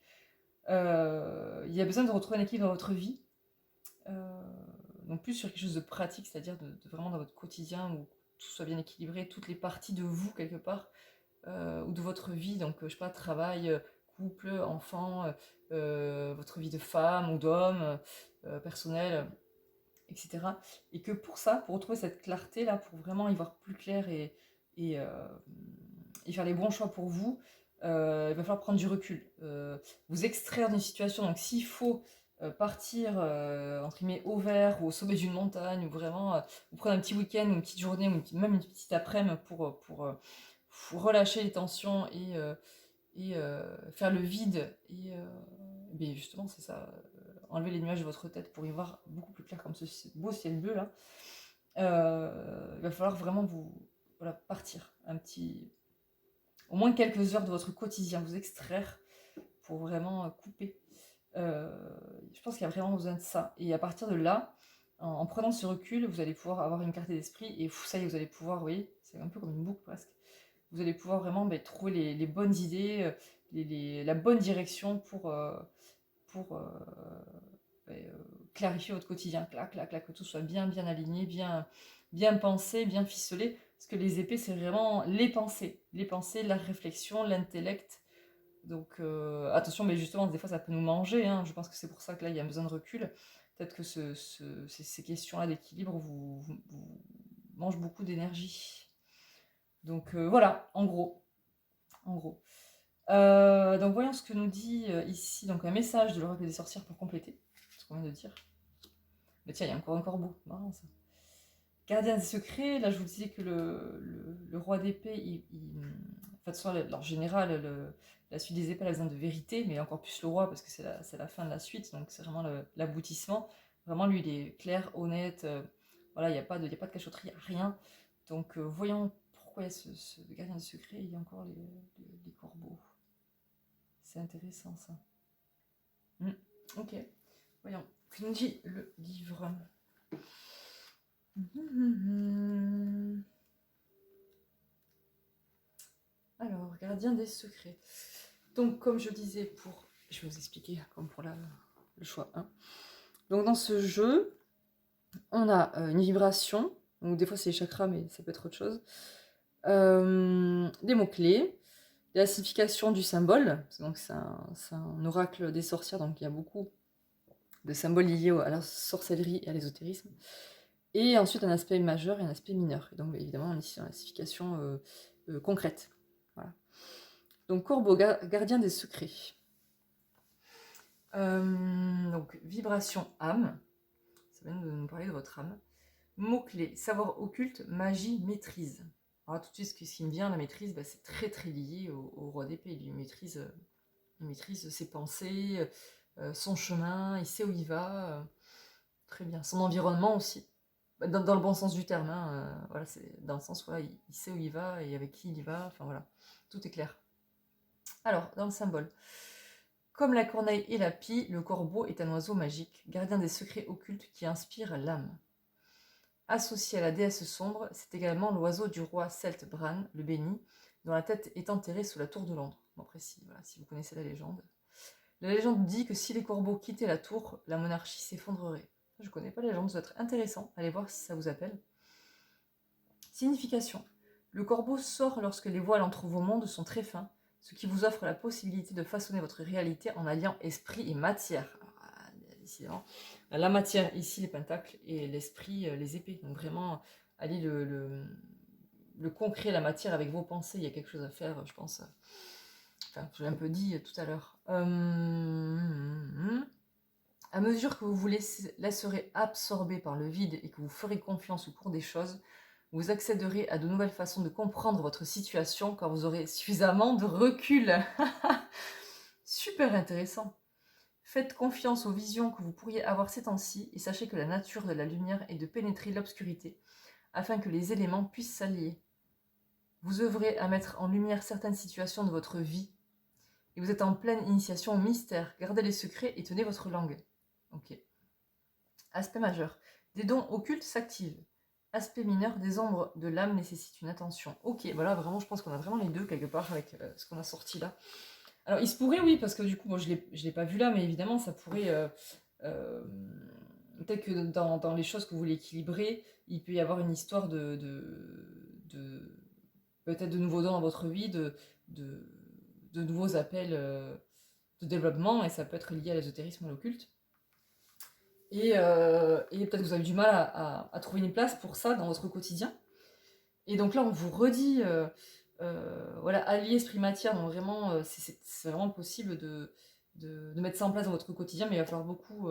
il y a besoin de retrouver un équilibre dans votre vie. Donc plus sur quelque chose de pratique, c'est-à-dire de vraiment dans votre quotidien où tout soit bien équilibré, toutes les parties de vous quelque part, ou de votre vie, donc je sais pas, travail, couple, enfant, votre vie de femme ou d'homme, personnel, etc. Et que pour ça, pour retrouver cette clarté là, pour vraiment y voir plus clair et, euh, et faire les bons choix pour vous, il va falloir prendre du recul. Vous extraire d'une situation, donc s'il faut partir entre guillemets au vert ou au sommet d'une montagne, ou vraiment vous prenez un petit week-end ou une petite journée ou même une petite après-midi pour relâcher les tensions et faire le vide et justement c'est ça, enlever les nuages de votre tête pour y voir beaucoup plus clair comme ce beau ciel bleu là. Il va falloir vraiment vous voilà, partir un petit au moins quelques heures de votre quotidien, vous extraire pour vraiment couper. Euh, je pense qu'il y a vraiment besoin de ça. Et à partir de là, en prenant ce recul, vous allez pouvoir avoir une clarté d'esprit et ça y est, vous allez pouvoir, vous voyez, c'est un peu comme une boucle presque. Vous allez pouvoir vraiment trouver les bonnes idées, la bonne direction pour clarifier votre quotidien. Clac, clac, clac, que tout soit bien, bien aligné, bien pensé, bien ficelé. Parce que les épées, c'est vraiment les pensées, la réflexion, l'intellect. Donc attention, mais justement, des fois ça peut nous manger, hein. Je pense que c'est pour ça que là il y a besoin de recul. Peut-être que ces questions-là d'équilibre vous mangent beaucoup d'énergie. Donc voilà, en gros. En gros. Donc voyons ce que nous dit ici. Donc un message de l'oracle des sorcières pour compléter ce qu'on vient de dire. Mais tiens, il y a encore un corbeau, marrant ça. Gardien des secrets, là je vous disais que le roi d'épée, en fait, en général, la suite des épées, elle a besoin de vérité, mais encore plus le roi, parce que c'est la fin de la suite, donc c'est vraiment l'aboutissement. Vraiment, lui, il est clair, honnête, voilà, il n'y a pas de cachotterie, rien. Donc voyons pourquoi il y a ce gardien des secrets, il y a encore les corbeaux. C'est intéressant ça. Ok, voyons. Que nous dit le livre? Alors, gardien des secrets. Donc, comme je disais, je vais vous expliquer, comme pour le choix 1. Donc, dans ce jeu, on a une vibration. Donc, des fois, c'est les chakras, mais ça peut être autre chose. Des mots-clés. La signification du symbole. Donc, c'est un oracle des sorcières, donc il y a beaucoup de symboles liés à la sorcellerie et à l'ésotérisme. Et ensuite, un aspect majeur et un aspect mineur. Et donc, évidemment, on est ici dans la signification concrète. Voilà. Donc, corbeau, gardien des secrets. Donc, vibration âme. Ça vient de nous parler de votre âme. Mots-clés, savoir occulte, magie, maîtrise. Alors, tout de suite, ce qui me vient, la maîtrise, c'est très très lié au roi d'épée. Il maîtrise ses pensées, son chemin, il sait où il va. Très bien. Son environnement aussi. Dans le bon sens du terme. Hein, voilà, c'est dans le sens où il sait où il va et avec qui il y va. Enfin voilà, tout est clair. Alors, dans le symbole. Comme la corneille et la pie, le corbeau est un oiseau magique, gardien des secrets occultes qui inspire l'âme. Associé à la déesse sombre, c'est également l'oiseau du roi celte Bran, le béni, dont la tête est enterrée sous la tour de Londres. Bon, après, si vous connaissez la légende. La légende dit que si les corbeaux quittaient la tour, la monarchie s'effondrerait. Je ne connais pas la légende, ça doit être intéressant. Allez voir si ça vous appelle. Signification. Le corbeau sort lorsque les voiles entre vos mondes sont très fins, ce qui vous offre la possibilité de façonner votre réalité en alliant esprit et matière. Alors, décidément, la matière, ici, les pentacles, et l'esprit, les épées. Donc vraiment, allier le concret, la matière avec vos pensées. Il y a quelque chose à faire, je pense. Enfin, je l'ai un peu dit tout à l'heure. À mesure que vous vous laisserez absorber par le vide et que vous ferez confiance au cours des choses, vous accéderez à de nouvelles façons de comprendre votre situation quand vous aurez suffisamment de recul. Super intéressant. Faites confiance aux visions que vous pourriez avoir ces temps-ci et sachez que la nature de la lumière est de pénétrer l'obscurité afin que les éléments puissent s'allier. Vous œuvrez à mettre en lumière certaines situations de votre vie et vous êtes en pleine initiation au mystère. Gardez les secrets et tenez votre langue. Ok. Aspect majeur. Des dons occultes s'activent. Aspect mineur, des ombres de l'âme nécessitent une attention. Ok, voilà, vraiment, je pense qu'on a vraiment les deux quelque part avec ce qu'on a sorti là. Alors, il se pourrait, oui, parce que du coup, moi, je l'ai pas vu là, mais évidemment, ça pourrait peut-être que dans les choses que vous voulez équilibrer, il peut y avoir une histoire peut-être de nouveaux dons dans votre vie, de, de nouveaux appels de développement, et ça peut être lié à l'ésotérisme ou à l'occulte. Et peut-être que vous avez du mal à trouver une place pour ça dans votre quotidien. Et donc là, on vous redit, voilà, allier esprit-matière, donc vraiment, c'est vraiment possible de mettre ça en place dans votre quotidien, mais il va falloir beaucoup,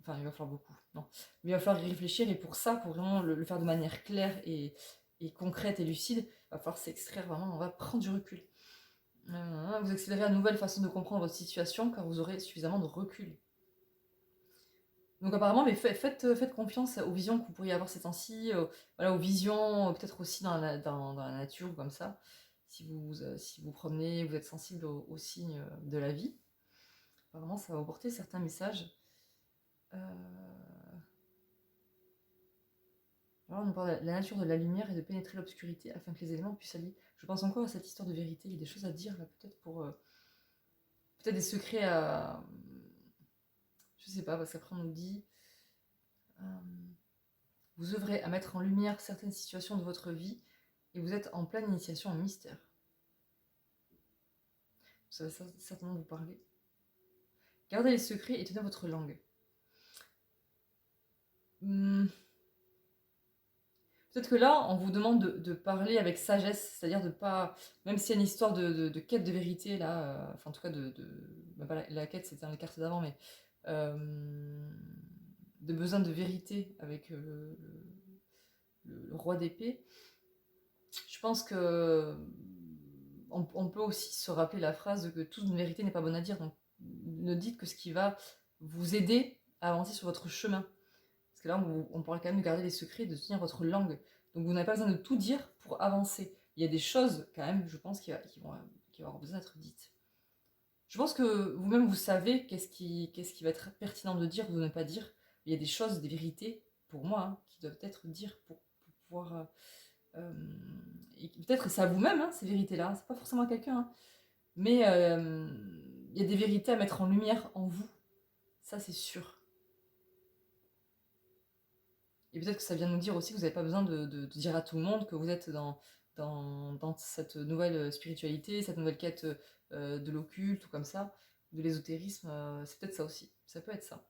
enfin, il va falloir beaucoup, non, mais il va falloir y réfléchir, et pour ça, pour vraiment le faire de manière claire et concrète et lucide, il va falloir s'extraire vraiment, on va prendre du recul. Vous accélérez une nouvelle façon de comprendre votre situation, car vous aurez suffisamment de recul. Donc apparemment, mais faites confiance aux visions que vous pourriez avoir ces temps-ci, voilà, aux visions, peut-être aussi dans la nature ou comme ça. Si vous promenez, vous êtes sensible aux signes de la vie. Apparemment, ça va vous porter certains messages. Alors, on parle de la nature de la lumière et de pénétrer l'obscurité afin que les éléments puissent s'allier. Je pense encore à cette histoire de vérité. Il y a des choses à dire là, peut-être pour... peut-être des secrets à... Je sais pas, parce qu'après on nous dit... vous œuvrez à mettre en lumière certaines situations de votre vie et vous êtes en pleine initiation au mystère. Ça va certainement vous parler. Gardez les secrets et tenez votre langue. Peut-être que là, on vous demande de parler avec sagesse, c'est-à-dire de pas... Même s'il y a une histoire de quête de vérité, là, enfin en tout cas même pas la quête, c'était dans les cartes d'avant, mais de besoin de vérité avec le roi d'épée, je pense que on peut aussi se rappeler la phrase que toute vérité n'est pas bonne à dire. Donc ne dites que ce qui va vous aider à avancer sur votre chemin. Parce que là, on parle quand même de garder les secrets, de tenir votre langue. Donc vous n'avez pas besoin de tout dire pour avancer. Il y a des choses quand même, je pense, qui vont avoir besoin d'être dites. Je pense que vous-même, vous savez qu'est-ce qui va être pertinent de dire ou de ne pas dire. Il y a des choses, des vérités, pour moi, hein, qui doivent être dites pour pouvoir... et peut-être c'est à vous-même, hein, ces vérités-là. C'est pas forcément à quelqu'un. Hein. Mais il y a des vérités à mettre en lumière en vous. Ça, c'est sûr. Et peut-être que ça vient nous dire aussi que vous n'avez pas besoin de dire à tout le monde que vous êtes dans cette nouvelle spiritualité, cette nouvelle quête de l'occulte ou comme ça, de l'ésotérisme. C'est peut-être ça aussi. Ça peut être ça.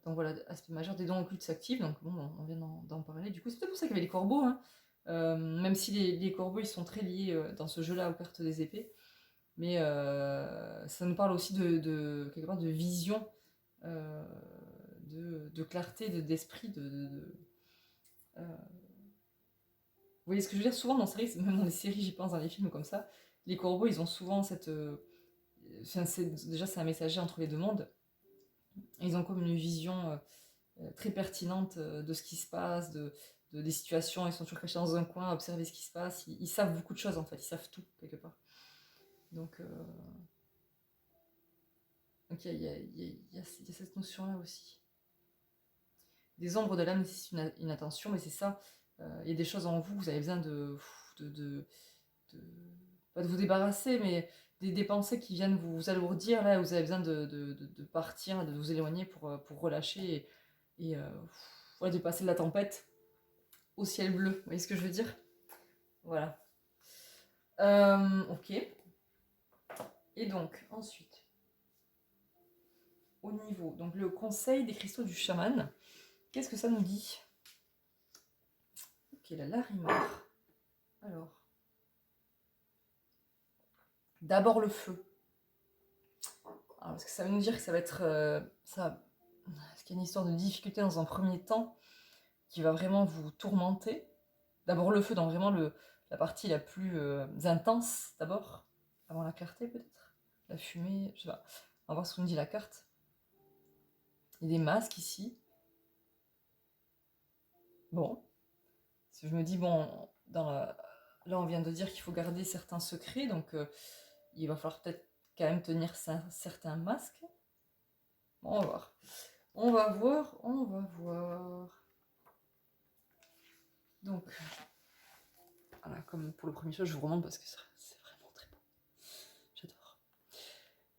Donc voilà, aspect majeur des dons occultes s'active. Donc bon, on vient d'en parler. Du coup, c'est peut-être pour ça qu'il y avait les corbeaux. Hein. Même si les corbeaux, ils sont très liés dans ce jeu-là aux cartes des épées. Mais ça nous parle aussi quelque part de vision. De clarté, d'esprit, vous voyez ce que je veux dire? Souvent dans les séries, même dans les séries, j'y pense, dans les films comme ça, les corbeaux, ils ont souvent cette... déjà, c'est un messager entre les deux mondes. Ils ont comme une vision très pertinente de ce qui se passe, des situations. Ils sont toujours cachés dans un coin à observer ce qui se passe. Ils savent beaucoup de choses, en fait. Ils savent tout, quelque part. Donc il y a cette notion-là aussi. Des ombres de l'âme nécessitent une attention, mais c'est ça. Il y a des choses en vous, vous avez besoin pas de vous débarrasser, mais des pensées qui viennent vous alourdir, là, vous avez besoin de partir, de vous éloigner pour relâcher et ouais, de passer de la tempête au ciel bleu. Vous voyez ce que je veux dire? Voilà. Ok. Et donc, ensuite, au niveau, donc le conseil des cristaux du chaman, qu'est-ce que ça nous dit? Ok, la Larimar. Alors, d'abord le feu. Alors, est-ce que ça veut nous dire que ça va être... est-ce qu'il y a une histoire de difficulté dans un premier temps qui va vraiment vous tourmenter? D'abord le feu dans vraiment la partie la plus intense, d'abord, avant la clarté peut-être. La fumée, je sais pas. On va voir ce que nous dit la carte. Il y a des masques ici. Bon. Je me dis, bon, là on vient de dire qu'il faut garder certains secrets, donc il va falloir peut-être quand même tenir certains masques. Bon, on va voir. On va voir, on va voir. Donc, voilà, comme pour le premier choix, je vous remonte parce que c'est vraiment très beau. J'adore.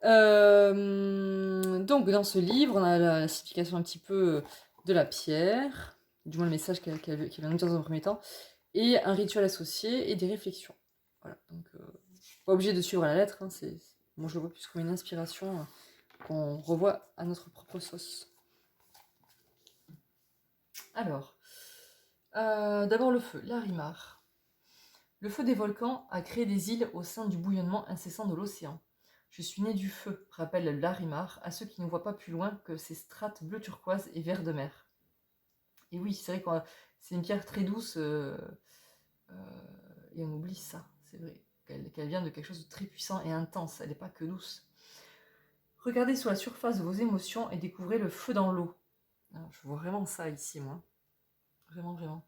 Donc, dans ce livre, on a la signification un petit peu de la pierre, du moins le message qu'elle vient nous dire dans un premier temps, et un rituel associé et des réflexions. Voilà, donc pas obligé de suivre à la lettre, hein, moi je le vois plus comme une inspiration qu'on revoit à notre propre sauce. Alors, d'abord le feu, Larimar. Le feu des volcans a créé des îles au sein du bouillonnement incessant de l'océan. Je suis né du feu, rappelle Larimar à ceux qui ne voient pas plus loin que ces strates bleu turquoise et vert de mer. Et oui, c'est vrai que c'est une pierre très douce, et on oublie ça, c'est vrai, qu'elle vient de quelque chose de très puissant et intense, elle n'est pas que douce. Regardez sous la surface de vos émotions et découvrez le feu dans l'eau. Je vois vraiment ça ici, moi. Vraiment, vraiment.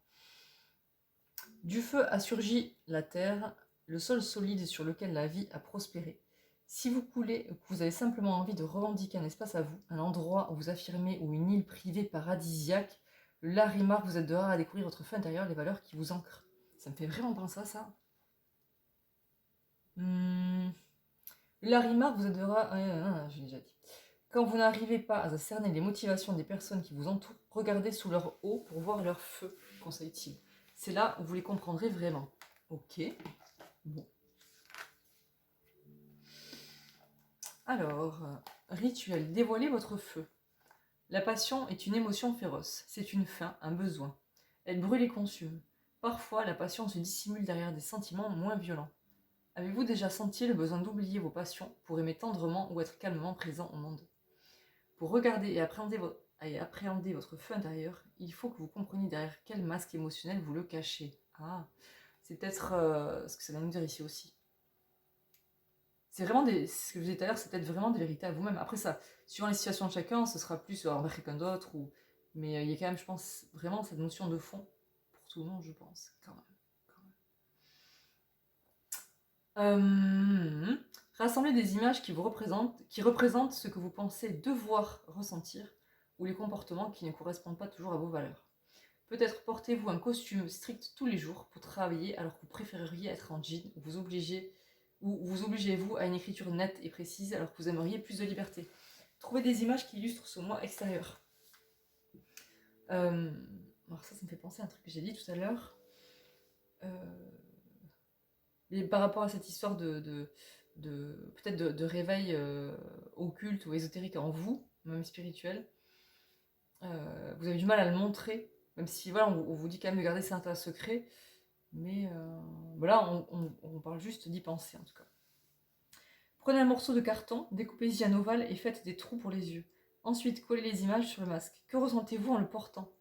Du feu a surgi la terre, le sol solide sur lequel la vie a prospéré. Si vous coulez ou que vous avez simplement envie de revendiquer un espace à vous, un endroit où vous affirmez ou une île privée paradisiaque, le Larimar vous aidera à découvrir votre feu intérieur, les valeurs qui vous ancrent. Ça me fait vraiment penser à ça. Le Larimar vous aidera... j'ai déjà dit. Quand vous n'arrivez pas à cerner les motivations des personnes qui vous entourent, regardez sous leur eau pour voir leur feu, conseille-t-il. C'est là où vous les comprendrez vraiment. Ok. Bon. Alors, rituel, dévoilez votre feu. La passion est une émotion féroce, c'est une faim, un besoin. Elle brûle et consume. Parfois, la passion se dissimule derrière des sentiments moins violents. Avez-vous déjà senti le besoin d'oublier vos passions pour aimer tendrement ou être calmement présent au monde? Pour regarder et appréhender votre feu intérieur, il faut que vous compreniez derrière quel masque émotionnel vous le cachez. Ah, c'est peut-être ce que ça vient nous dire ici aussi. C'est vraiment ce que je disais tout à l'heure, c'est peut-être vraiment des vérités à vous-même. Après ça, suivant les situations de chacun, ce sera plus envers quelqu'un d'autre, mais il y a quand même, je pense, vraiment cette notion de fond pour tout le monde, je pense, quand même. Rassemblez des images qui représentent ce que vous pensez devoir ressentir, ou les comportements qui ne correspondent pas toujours à vos valeurs. Peut-être portez-vous un costume strict tous les jours pour travailler alors que vous préféreriez être en jean, ou vous obligez-vous à une écriture nette et précise alors que vous aimeriez plus de liberté. Trouvez des images qui illustrent ce moi extérieur. Alors ça me fait penser à un truc que j'ai dit tout à l'heure. Et par rapport à cette histoire peut-être de réveil occulte ou ésotérique en vous, même spirituel, vous avez du mal à le montrer, même si voilà, on vous dit quand même de garder certains secrets, mais voilà, on parle juste d'y penser en tout cas. Prenez un morceau de carton, découpez-y un ovale et faites des trous pour les yeux. Ensuite, collez les images sur le masque. Que ressentez-vous en le portant?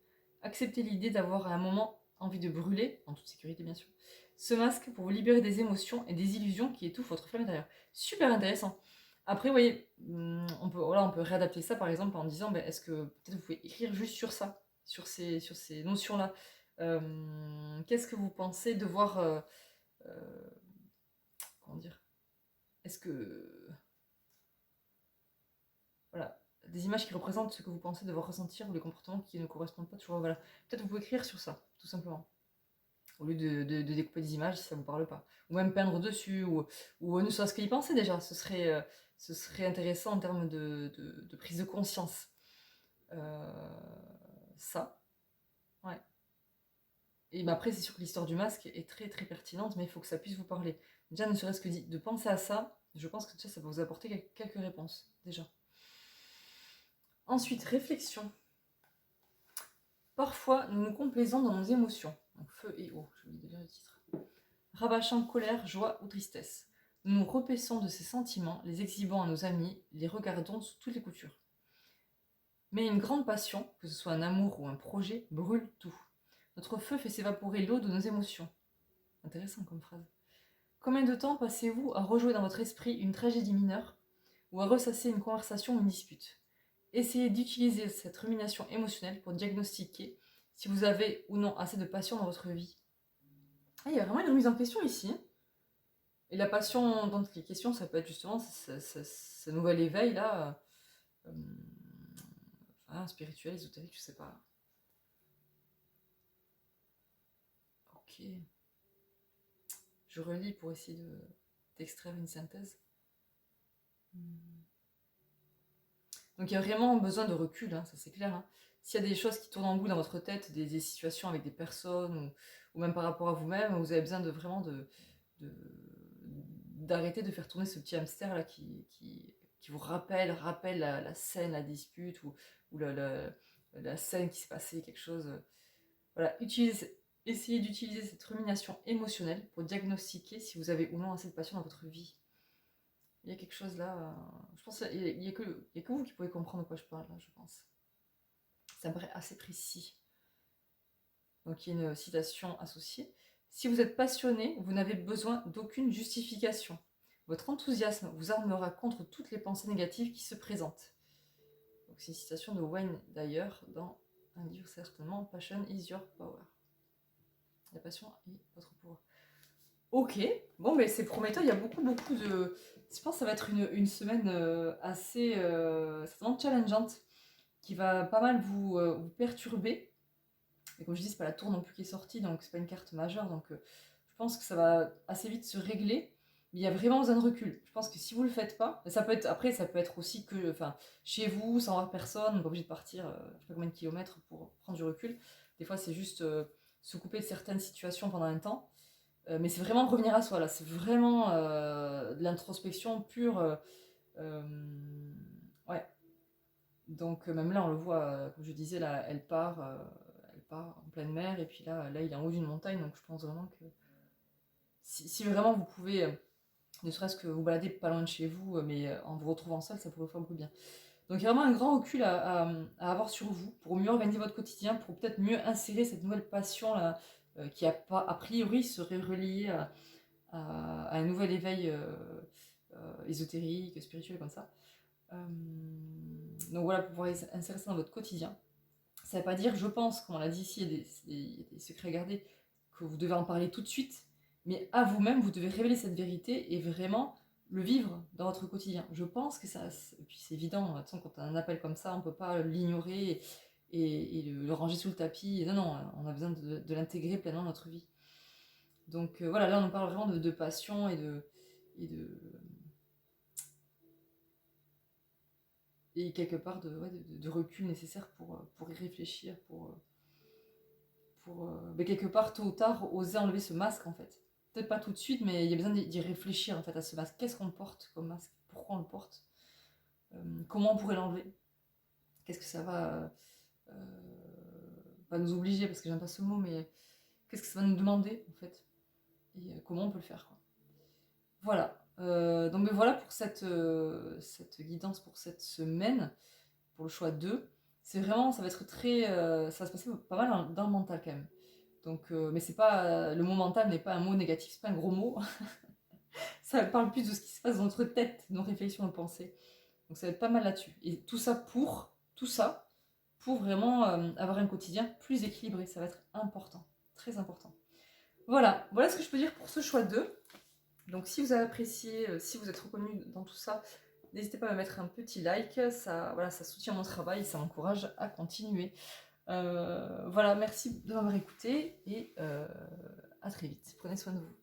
Acceptez l'idée d'avoir à un moment envie de brûler, en toute sécurité bien sûr, ce masque pour vous libérer des émotions et des illusions qui étouffent votre flamme intérieure. Super intéressant. Après, vous voyez, on peut réadapter ça par exemple en disant, est-ce que peut-être vous pouvez écrire juste sur ça, sur ces notions-là. Qu'est-ce que vous pensez devoir... comment dire? Est-ce que... Voilà, des images qui représentent ce que vous pensez devoir ressentir ou les comportements qui ne correspondent pas toujours. Voilà. Peut-être vous pouvez écrire sur ça, tout simplement. Au lieu de découper des images si ça ne vous parle pas. Ou même peindre dessus, ou ne serait-ce qu'y penser déjà. Ce serait intéressant en termes de prise de conscience. Ça, ouais. Et après, c'est sûr que l'histoire du masque est très très pertinente, mais il faut que ça puisse vous parler. Déjà, ne serait-ce que de penser à ça, je pense que ça va vous apporter quelques réponses, déjà. Ensuite, réflexion. Parfois, nous nous complaisons dans nos émotions. Donc, feu et eau, je vais lire le titre. Rabâchant colère, joie ou tristesse. Nous nous repaissons de ces sentiments, les exhibons à nos amis, les regardons sous toutes les coutures. Mais une grande passion, que ce soit un amour ou un projet, brûle tout. Notre feu fait s'évaporer l'eau de nos émotions. Intéressant comme phrase. Combien de temps passez-vous à rejouer dans votre esprit une tragédie mineure ou à ressasser une conversation ou une dispute? Essayez d'utiliser cette rumination émotionnelle pour diagnostiquer si vous avez ou non assez de passion dans votre vie. Ah, il y a vraiment une remise en question ici. Et la passion dont il est question, ça peut être justement ce nouvel éveil là, spirituel, ésotérique, je sais pas. Ok. Je relis pour essayer d'extraire une synthèse. Donc il y a vraiment besoin de recul, hein, ça c'est clair. Hein. S'il y a des choses qui tournent en boucle dans votre tête, des situations avec des personnes, ou même par rapport à vous-même, vous avez besoin de vraiment de- d'arrêter de faire tourner ce petit hamster là qui vous rappelle la scène, la dispute, ou la scène qui s'est passée, quelque chose. Voilà, essayez d'utiliser cette rumination émotionnelle pour diagnostiquer si vous avez ou non assez de passion dans votre vie. Il y a quelque chose là. Je pense qu'il n'y a, que vous qui pouvez comprendre de quoi je parle là, je pense. Ça me paraît assez précis. Donc il y a une citation associée. Si vous êtes passionné, vous n'avez besoin d'aucune justification. Votre enthousiasme vous armera contre toutes les pensées négatives qui se présentent. Donc c'est une citation de Wayne d'ailleurs dans un livre certainement, Passion is your power. La passion est votre pouvoir. Ok, bon mais c'est prometteur, il y a beaucoup de... Je pense que ça va être une semaine assez certainement challengeante, qui va pas mal vous perturber. Et comme je dis, c'est pas la tour non plus qui est sortie, donc c'est pas une carte majeure, donc je pense que ça va assez vite se régler. Mais il y a vraiment besoin de recul. Je pense que si vous le faites pas, ça peut être, après ça peut être aussi que, enfin, chez vous, sans voir personne, on n'est pas obligé de partir, je sais pas combien de kilomètres pour prendre du recul. Des fois c'est juste se couper de certaines situations pendant un temps. Mais c'est vraiment revenir à soi, là. C'est vraiment de l'introspection pure. Euh, ouais. Donc, même là, on le voit, comme je disais, là, elle part en pleine mer, et puis là, il est en haut d'une montagne. Donc, je pense vraiment que si vraiment vous pouvez, ne serait-ce que vous balader pas loin de chez vous, mais en vous retrouvant seul, ça pourrait faire beaucoup de bien. Donc, il y a vraiment un grand recul à avoir sur vous pour mieux organiser votre quotidien, pour peut-être mieux insérer cette nouvelle passion là, qui a priori serait reliée à un nouvel éveil ésotérique, spirituel comme ça. Donc voilà, pour pouvoir insérer ça dans votre quotidien. Ça ne veut pas dire, je pense, comme on l'a dit ici, il y a des secrets à garder, que vous devez en parler tout de suite, mais à vous-même, vous devez révéler cette vérité et vraiment le vivre dans votre quotidien. Je pense que ça, et puis c'est évident, de toute façon, quand on a un appel comme ça, on ne peut pas l'ignorer et le ranger sous le tapis. Non, non, on a besoin de l'intégrer pleinement dans notre vie. Donc voilà, là on parle vraiment de passion et de et quelque part de recul nécessaire pour y réfléchir, mais quelque part tôt ou tard oser enlever ce masque en fait. Peut-être pas tout de suite, mais il y a besoin d'y réfléchir en fait à ce masque. Qu'est-ce qu'on porte comme masque? Pourquoi on le porte? Comment on pourrait l'enlever? Qu'est-ce que ça va pas nous obliger parce que j'aime pas ce mot, mais qu'est-ce que ça va nous demander en fait? Et comment on peut le faire quoi. Voilà. Donc ben voilà pour cette guidance pour cette semaine, pour le choix 2. C'est vraiment, ça va être très, ça va se passer pas mal dans le mental quand même. Donc, mais c'est pas, le mot mental n'est pas un mot négatif, c'est pas un gros mot. Ça parle plus de ce qui se passe dans notre tête, nos réflexions, nos pensées. Donc ça va être pas mal là-dessus. Et tout ça, pour vraiment avoir un quotidien plus équilibré. Ça va être important, très important. Voilà ce que je peux dire pour ce choix 2. Donc si vous avez apprécié, si vous êtes reconnu dans tout ça, n'hésitez pas à me mettre un petit like, ça, voilà, ça soutient mon travail et ça m'encourage à continuer. Voilà, merci de m'avoir écouté et à très vite. Prenez soin de vous.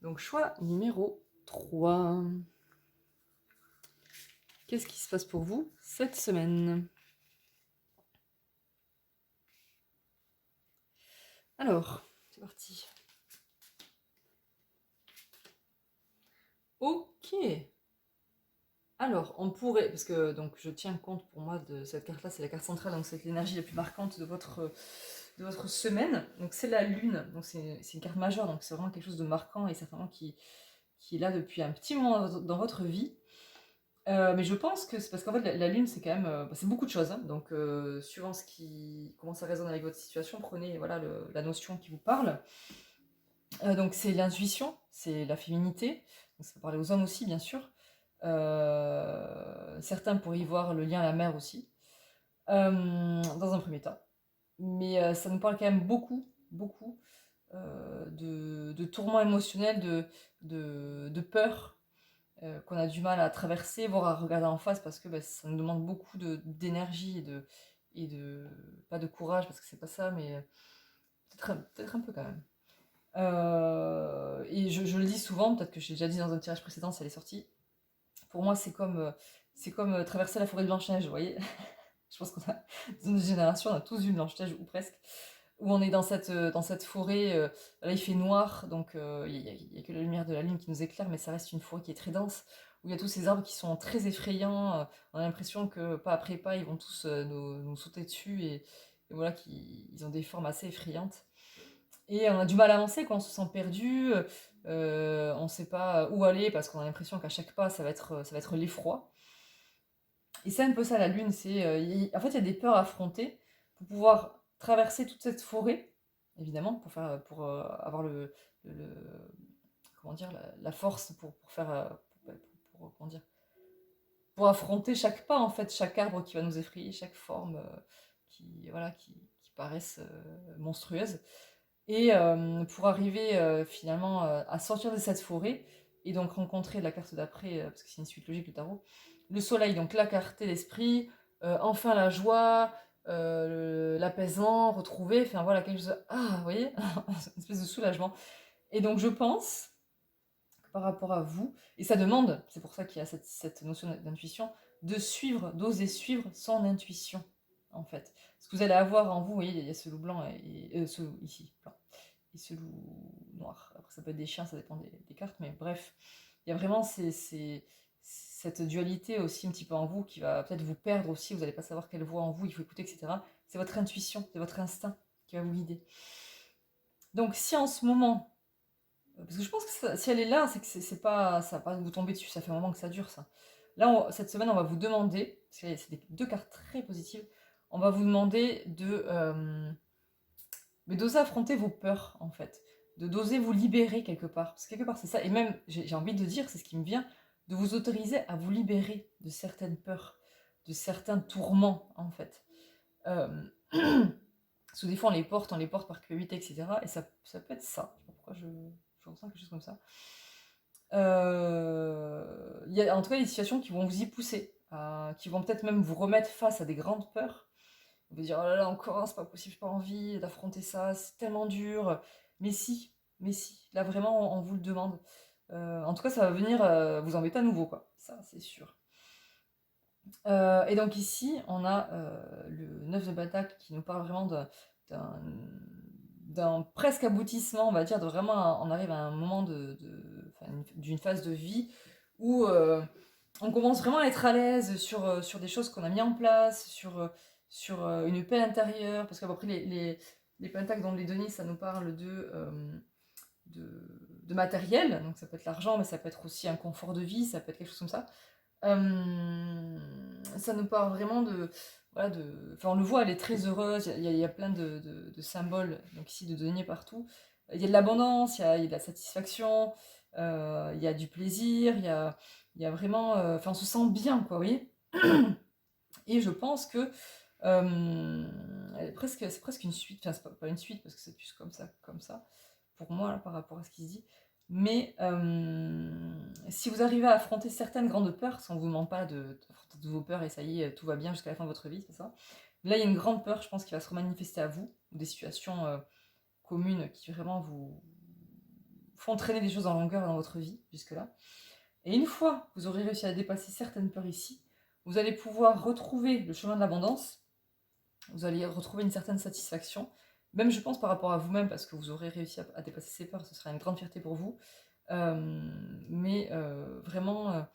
Donc choix numéro 3. Qu'est-ce qui se passe pour vous cette semaine? Alors, c'est parti. Ok. Alors, on pourrait, parce que donc je tiens compte pour moi de cette carte-là, c'est la carte centrale, donc c'est l'énergie la plus marquante de votre semaine. Donc c'est la lune, donc c'est une carte majeure, donc c'est vraiment quelque chose de marquant et certainement qui est là depuis un petit moment dans votre vie. Mais je pense que c'est parce qu'en fait la lune c'est quand même c'est beaucoup de choses, hein. Donc suivant comment ça résonne avec votre situation, prenez voilà la notion qui vous parle. Donc c'est l'intuition, c'est la féminité, donc ça peut parler aux hommes aussi bien sûr. Certains pourraient y voir le lien à la mer aussi, dans un premier temps. Mais ça nous parle quand même beaucoup de tourments émotionnels, de peur qu'on a du mal à traverser, voire à regarder en face parce que bah, ça nous demande beaucoup d'énergie et de... Pas de courage, parce que c'est pas ça, mais peut-être un peu quand même. Et je le dis souvent, peut-être que j'ai déjà dit dans un tirage précédent si elle est sortie, pour moi c'est comme traverser la forêt de Blanche-Neige, vous voyez. Je pense qu'on a, dans notre génération, on a tous vu Blanche-Neige, ou presque, où on est dans cette forêt, là il fait noir, donc il y a que la lumière de la lune qui nous éclaire, mais ça reste une forêt qui est très dense, où il y a tous ces arbres qui sont très effrayants, on a l'impression que pas après pas, ils vont tous nous sauter dessus, et voilà, ils ont des formes assez effrayantes. Et on a du mal à avancer, quoi, on se sent perdu, on ne sait pas où aller, parce qu'on a l'impression qu'à chaque pas, ça va être l'effroi. Et c'est un peu ça la lune, en fait il y a des peurs à affronter pour pouvoir traverser toute cette forêt, évidemment, pour avoir comment dire, la force pour faire, comment dire, pour affronter chaque pas en fait, chaque arbre qui va nous effrayer, chaque forme voilà, qui paraissent monstrueuses. Et pour arriver finalement à sortir de cette forêt et donc rencontrer la carte d'après, parce que c'est une suite logique le tarot, le soleil, donc la clarté d'esprit, enfin la joie, l'apaisement retrouvé, enfin voilà, quelque chose, vous voyez, une espèce de soulagement. Et donc je pense que par rapport à vous, et ça demande, c'est pour ça qu'il y a cette notion d'intuition, de suivre, d'oser suivre son intuition, en fait. Parce que vous allez avoir en vous, vous voyez, il y a ce loup blanc et ce loup ici, blanc et ce loup noir. Après, ça peut être des chiens, ça dépend des cartes, mais bref, il y a vraiment cette dualité aussi un petit peu en vous qui va peut-être vous perdre aussi, vous n'allez pas savoir quelle voix en vous il faut écouter, etc. C'est votre intuition, c'est votre instinct qui va vous guider. Donc si en ce moment, parce que je pense que si elle est là, c'est que c'est pas, ça va pas vous tomber dessus, ça fait un moment que ça dure ça. Là, cette semaine, on va vous demander, parce que c'est deux cartes très positives, on va vous demander mais d'oser affronter vos peurs, en fait. D'oser vous libérer quelque part. Parce que quelque part, c'est ça. Et même, j'ai envie de dire, c'est ce qui me vient, de vous autoriser à vous libérer de certaines peurs, de certains tourments, en fait. Euh, Parce que des fois, on les porte par culpabilité, etc. Et ça peut être ça. Je sais pas pourquoi je ressens quelque chose comme ça. Il y a en tout cas des situations qui vont vous y pousser, qui vont peut-être même vous remettre face à des grandes peurs. Vous dire, oh là là, encore, c'est pas possible, j'ai pas envie d'affronter ça, c'est tellement dur. Mais si, mais si, là vraiment, on vous le demande. En tout cas, ça va venir vous embêter à nouveau, quoi. Ça, c'est sûr. Et donc ici, on a le 9 de bataille qui nous parle vraiment d'un d'un presque aboutissement, on va dire, de vraiment, on arrive à un moment d'une phase de vie où on commence vraiment à être à l'aise sur des choses qu'on a mis en place, sur une paix intérieure, parce qu'après les pentacles dans les deniers, ça nous parle de matériel, donc ça peut être l'argent, mais ça peut être aussi un confort de vie, ça peut être quelque chose comme ça. Ça nous parle vraiment voilà, enfin on le voit, elle est très heureuse, il y a plein de symboles, donc ici de deniers partout. Il y a de l'abondance, il y a de la satisfaction, il y a du plaisir, il y a vraiment, enfin on se sent bien, quoi, vous voyez. Et je pense que c'est presque une suite, enfin c'est pas une suite parce que c'est plus comme ça, pour moi, là, par rapport à ce qui se dit. Mais si vous arrivez à affronter certaines grandes peurs, si on ne vous demande pas d'affronter toutes vos peurs et ça y est, tout va bien jusqu'à la fin de votre vie, c'est ça. Là, il y a une grande peur, je pense, qui va se remanifester à vous, ou des situations communes qui vraiment vous font traîner des choses en longueur dans votre vie, jusque-là. Et une fois que vous aurez réussi à dépasser certaines peurs ici, vous allez pouvoir retrouver le chemin de l'abondance, vous allez retrouver une certaine satisfaction, même je pense par rapport à vous-même, parce que vous aurez réussi à dépasser ces peurs, ce sera une grande fierté pour vous. Mais vraiment,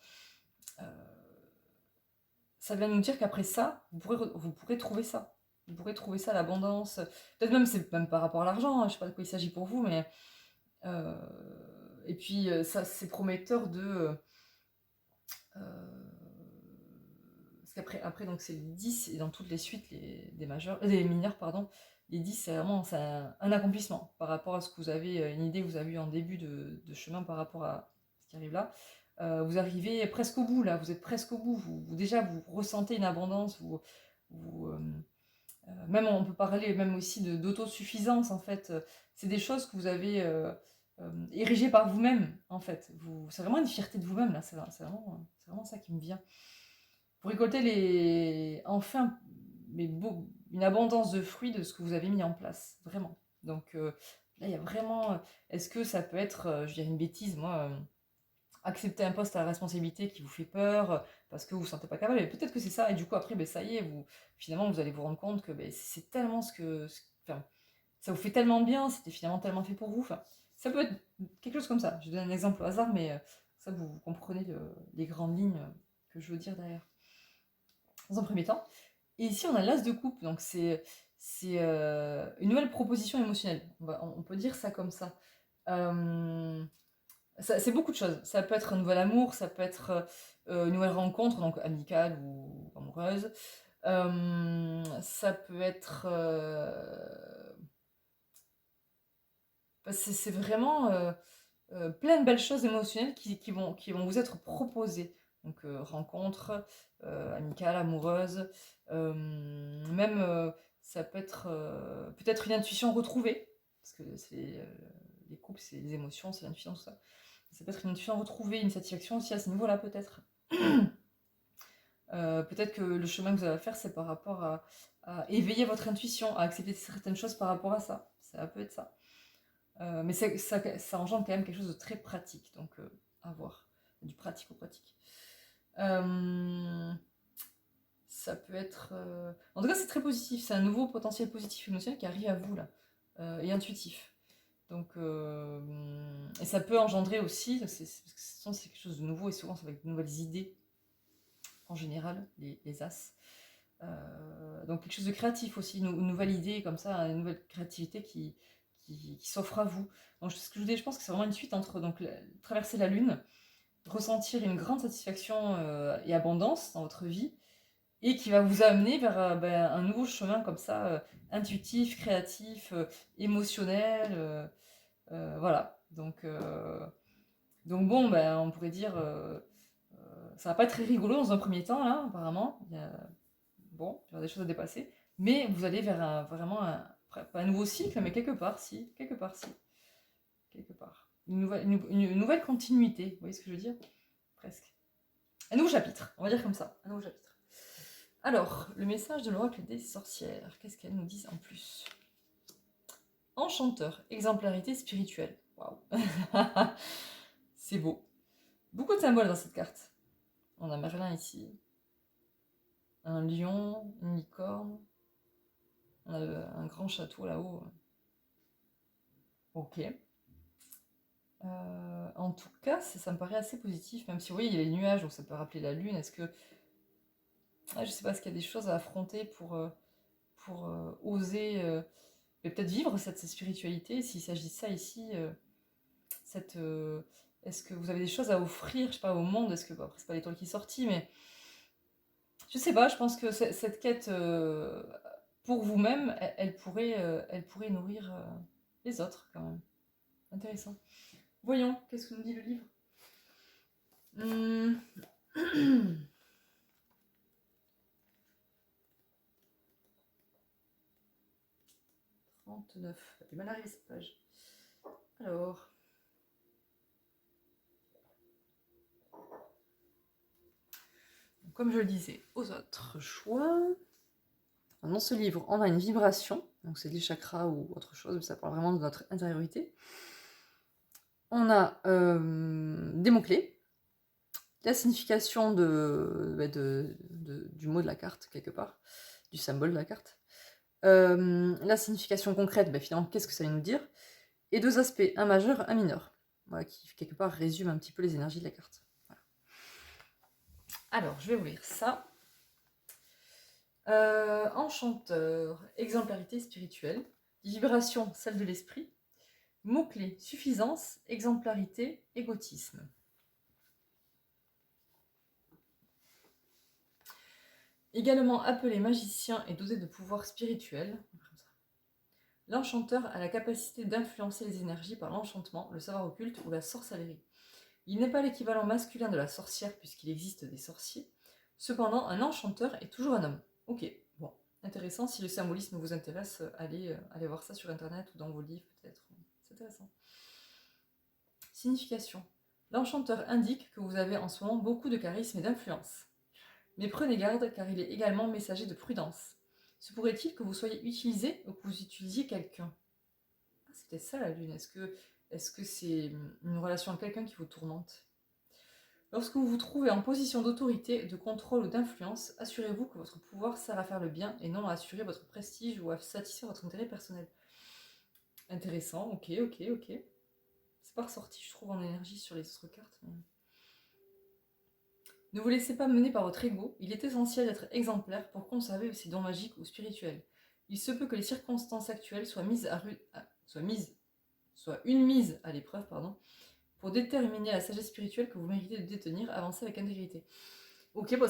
ça vient nous dire qu'après ça, vous pourrez trouver ça. Vous pourrez trouver ça, l'abondance. Peut-être même, c'est même par rapport à l'argent, je ne sais pas de quoi il s'agit pour vous, mais... et puis, ça, c'est prometteur de... parce après donc c'est les 10 et dans toutes les suites des mineurs, pardon, les 10 c'est vraiment un accomplissement par rapport à ce que vous avez, une idée que vous avez eu en début de chemin par rapport à ce qui arrive là. Vous arrivez presque au bout là, vous êtes presque au bout, déjà vous ressentez une abondance, même on peut parler même aussi d'autosuffisance en fait, c'est des choses que vous avez érigées par vous-même en fait, c'est vraiment une fierté de vous-même là, c'est vraiment ça qui me vient. Vous récoltez enfin une abondance de fruits de ce que vous avez mis en place, vraiment. Donc là, il y a vraiment... Est-ce que ça peut être, je dirais une bêtise, moi, accepter un poste à responsabilité qui vous fait peur, parce que vous ne vous sentez pas capable, et peut-être que c'est ça, et du coup, après, ça y est, finalement, vous allez vous rendre compte que c'est tellement enfin, ça vous fait tellement bien, c'était finalement tellement fait pour vous. Enfin, ça peut être quelque chose comme ça. Je donne un exemple au hasard, mais ça, vous comprenez les grandes lignes que je veux dire derrière. Dans un premier temps. Et ici, on a l'as de coupe, donc c'est une nouvelle proposition émotionnelle. On peut dire ça comme ça. C'est beaucoup de choses. Ça peut être un nouvel amour, ça peut être une nouvelle rencontre, donc amicale ou amoureuse. Ça peut être... c'est vraiment plein de belles choses émotionnelles qui vont vous être proposées. Donc rencontre amicale, amoureuse, même ça peut être peut-être une intuition retrouvée, parce que les couples, c'est les émotions, c'est l'intuition, tout ça. Ça peut être une intuition retrouvée, une satisfaction aussi à ce niveau-là peut-être. Peut-être que le chemin que vous avez à faire, c'est par rapport à éveiller votre intuition, à accepter certaines choses par rapport à ça. Ça peut être ça. Mais ça engendre quand même quelque chose de très pratique, donc à voir. Du pratico-pratique. Ça peut être... En tout cas, c'est très positif. C'est un nouveau potentiel positif émotionnel qui arrive à vous, là. Et intuitif. Donc, et ça peut engendrer aussi, c'est quelque chose de nouveau, et souvent c'est avec de nouvelles idées, en général, les as. Donc quelque chose de créatif aussi, une nouvelle idée comme ça, une nouvelle créativité qui s'offre à vous. Donc ce que je vous dis, je pense que c'est vraiment une suite entre donc, traverser la lune, ressentir une grande satisfaction et abondance dans votre vie, et qui va vous amener vers un nouveau chemin comme ça, intuitif, créatif, émotionnel, voilà. Donc bon, on pourrait dire, ça va pas être très rigolo dans un premier temps là, apparemment. Bon, il y aura des choses à dépasser, mais vous allez vers vraiment pas un nouveau cycle, mais quelque part, si, quelque part, si, quelque part. Une nouvelle continuité, vous voyez ce que je veux dire? Presque. Un nouveau chapitre, on va dire comme ça, un nouveau chapitre. Alors, le message de l'oracle des sorcières, qu'est-ce qu'elles nous disent en plus? Enchanteur, exemplarité spirituelle. Waouh. C'est beau. Beaucoup de symboles dans cette carte. On a Merlin ici, un lion, une licorne, on a un grand château là-haut. Ok. En tout cas, ça me paraît assez positif, même si vous voyez, il y a les nuages, donc ça peut rappeler la lune. Est-ce que... je sais pas, est-ce qu'il y a des choses à affronter pour oser et peut-être vivre cette spiritualité, s'il s'agit de ça ici, est-ce que vous avez des choses à offrir, je sais pas, au monde? Est-ce que, après, c'est pas l'étoile qui est sortie, mais je sais pas, je pense que cette quête pour vous-même, elle pourrait nourrir les autres, quand même. Intéressant. Voyons, qu'est-ce que nous dit le livre? 39. J'ai mal arrivé cette page. Alors. Comme je le disais aux autres choix, dans ce livre, on a une vibration, donc c'est des chakras ou autre chose, mais ça parle vraiment de notre intériorité. On a des mots-clés, la signification du mot de la carte, quelque part, du symbole de la carte. La signification concrète, finalement, qu'est-ce que ça va nous dire? Et deux aspects, un majeur, un mineur. Voilà, qui, quelque part, résume un petit peu les énergies de la carte. Voilà. Alors, je vais vous lire ça. Enchanteur, exemplarité spirituelle, vibration, celle de l'esprit, mots-clés, suffisance, exemplarité, égotisme. Également appelé magicien et dosé de pouvoir spirituel, l'enchanteur a la capacité d'influencer les énergies par l'enchantement, le savoir occulte ou la sorcellerie. Il n'est pas l'équivalent masculin de la sorcière puisqu'il existe des sorciers. Cependant, un enchanteur est toujours un homme. Ok, bon, intéressant. Si le symbolisme vous intéresse, allez voir ça sur internet ou dans vos livres peut-être. C'est intéressant. Signification. L'enchanteur indique que vous avez en ce moment beaucoup de charisme et d'influence. Mais prenez garde car il est également messager de prudence. Se pourrait-il que vous soyez utilisé ou que vous utilisiez quelqu'un? Ah, c'est peut-être ça la lune. Est-ce que c'est une relation avec quelqu'un qui vous tourmente? Lorsque vous vous trouvez en position d'autorité, de contrôle ou d'influence, assurez-vous que votre pouvoir sert à faire le bien et non à assurer votre prestige ou à satisfaire votre intérêt personnel. Intéressant, ok. C'est pas ressorti, je trouve, en énergie sur les autres cartes. Mais... Ne vous laissez pas mener par votre ego, il est essentiel d'être exemplaire pour conserver ses dons magiques ou spirituels. Il se peut que les circonstances actuelles soient une mise à l'épreuve, pour déterminer la sagesse spirituelle que vous méritez de détenir, avancez avec intégrité. Ok, bon,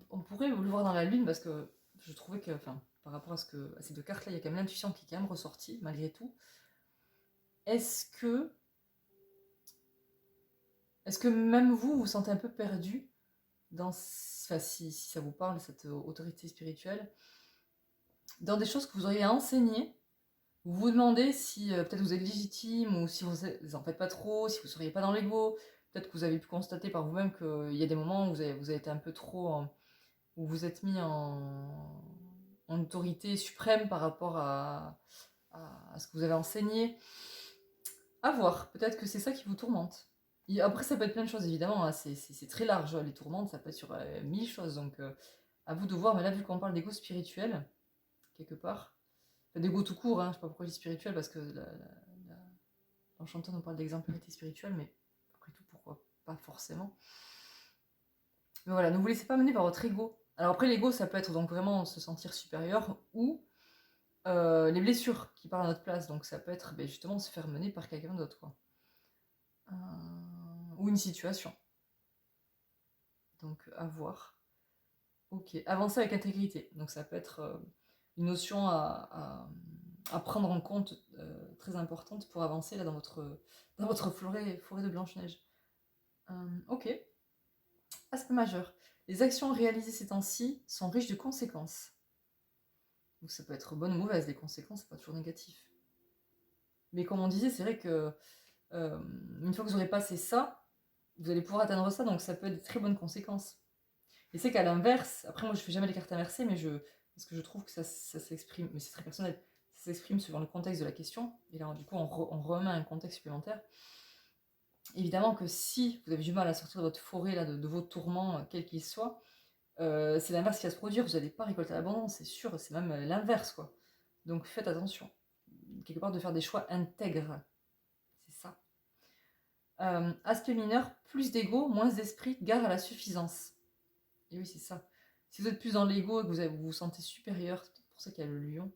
on pourrait le voir dans la lune, parce que je trouvais que, par rapport à ces deux cartes-là, il y a quand même l'intuition qui est quand même ressortie, malgré tout. Est-ce que même vous vous sentez un peu perdu si ça vous parle, cette autorité spirituelle, dans des choses que vous auriez à enseigner, vous vous demandez si peut-être vous êtes légitime ou si vous en faites pas trop, si vous ne seriez pas dans l'ego, peut-être que vous avez pu constater par vous-même qu'il y a des moments où vous avez été un peu trop, où vous êtes mis en autorité suprême par rapport à ce que vous avez enseigné. À voir, peut-être que c'est ça qui vous tourmente. Et après, ça peut être plein de choses, évidemment, hein, c'est très large, les tourmentes, ça peut être sur 1000 choses, donc à vous de voir, mais là, vu qu'on parle d'ego spirituel, quelque part, enfin, d'ego tout court, hein, je sais pas pourquoi je dis spirituel, parce que l'enchanteur nous parle d'exemplarité spirituelle, mais après tout, pourquoi pas forcément. Mais voilà, ne vous laissez pas mener par votre ego. Alors après, l'ego, ça peut être donc vraiment se sentir supérieur, ou les blessures qui parlent à notre place, donc ça peut être justement se faire mener par quelqu'un d'autre, quoi. Ou une situation. Donc à voir. Ok, avancer avec intégrité. Donc ça peut être une notion à prendre en compte, très importante pour avancer là dans votre forêt de Blanche-Neige. Ok. Aspect majeur. Les actions réalisées ces temps-ci sont riches de conséquences. Donc ça peut être bonne ou mauvaise, les conséquences, c'est pas toujours négatif. Mais comme on disait, c'est vrai que une fois que vous aurez passé ça, vous allez pouvoir atteindre ça, donc ça peut être de très bonnes conséquences. Et c'est qu'à l'inverse, après moi je fais jamais les cartes inversées, parce que je trouve que ça s'exprime, mais c'est très personnel, ça s'exprime suivant le contexte de la question, et là du coup on remet un contexte supplémentaire. Évidemment que si vous avez du mal à sortir de votre forêt, là, de vos tourments, quels qu'ils soient, c'est l'inverse qui va se produire, vous n'allez pas récolter l'abondance, c'est sûr, c'est même l'inverse, quoi. Donc faites attention, quelque part de faire des choix intègres, c'est ça. Aspect mineur, plus d'ego, moins d'esprit, gare à la suffisance. Et oui, c'est ça. Si vous êtes plus dans l'ego et que vous vous sentez supérieur, c'est pour ça qu'il y a le lion.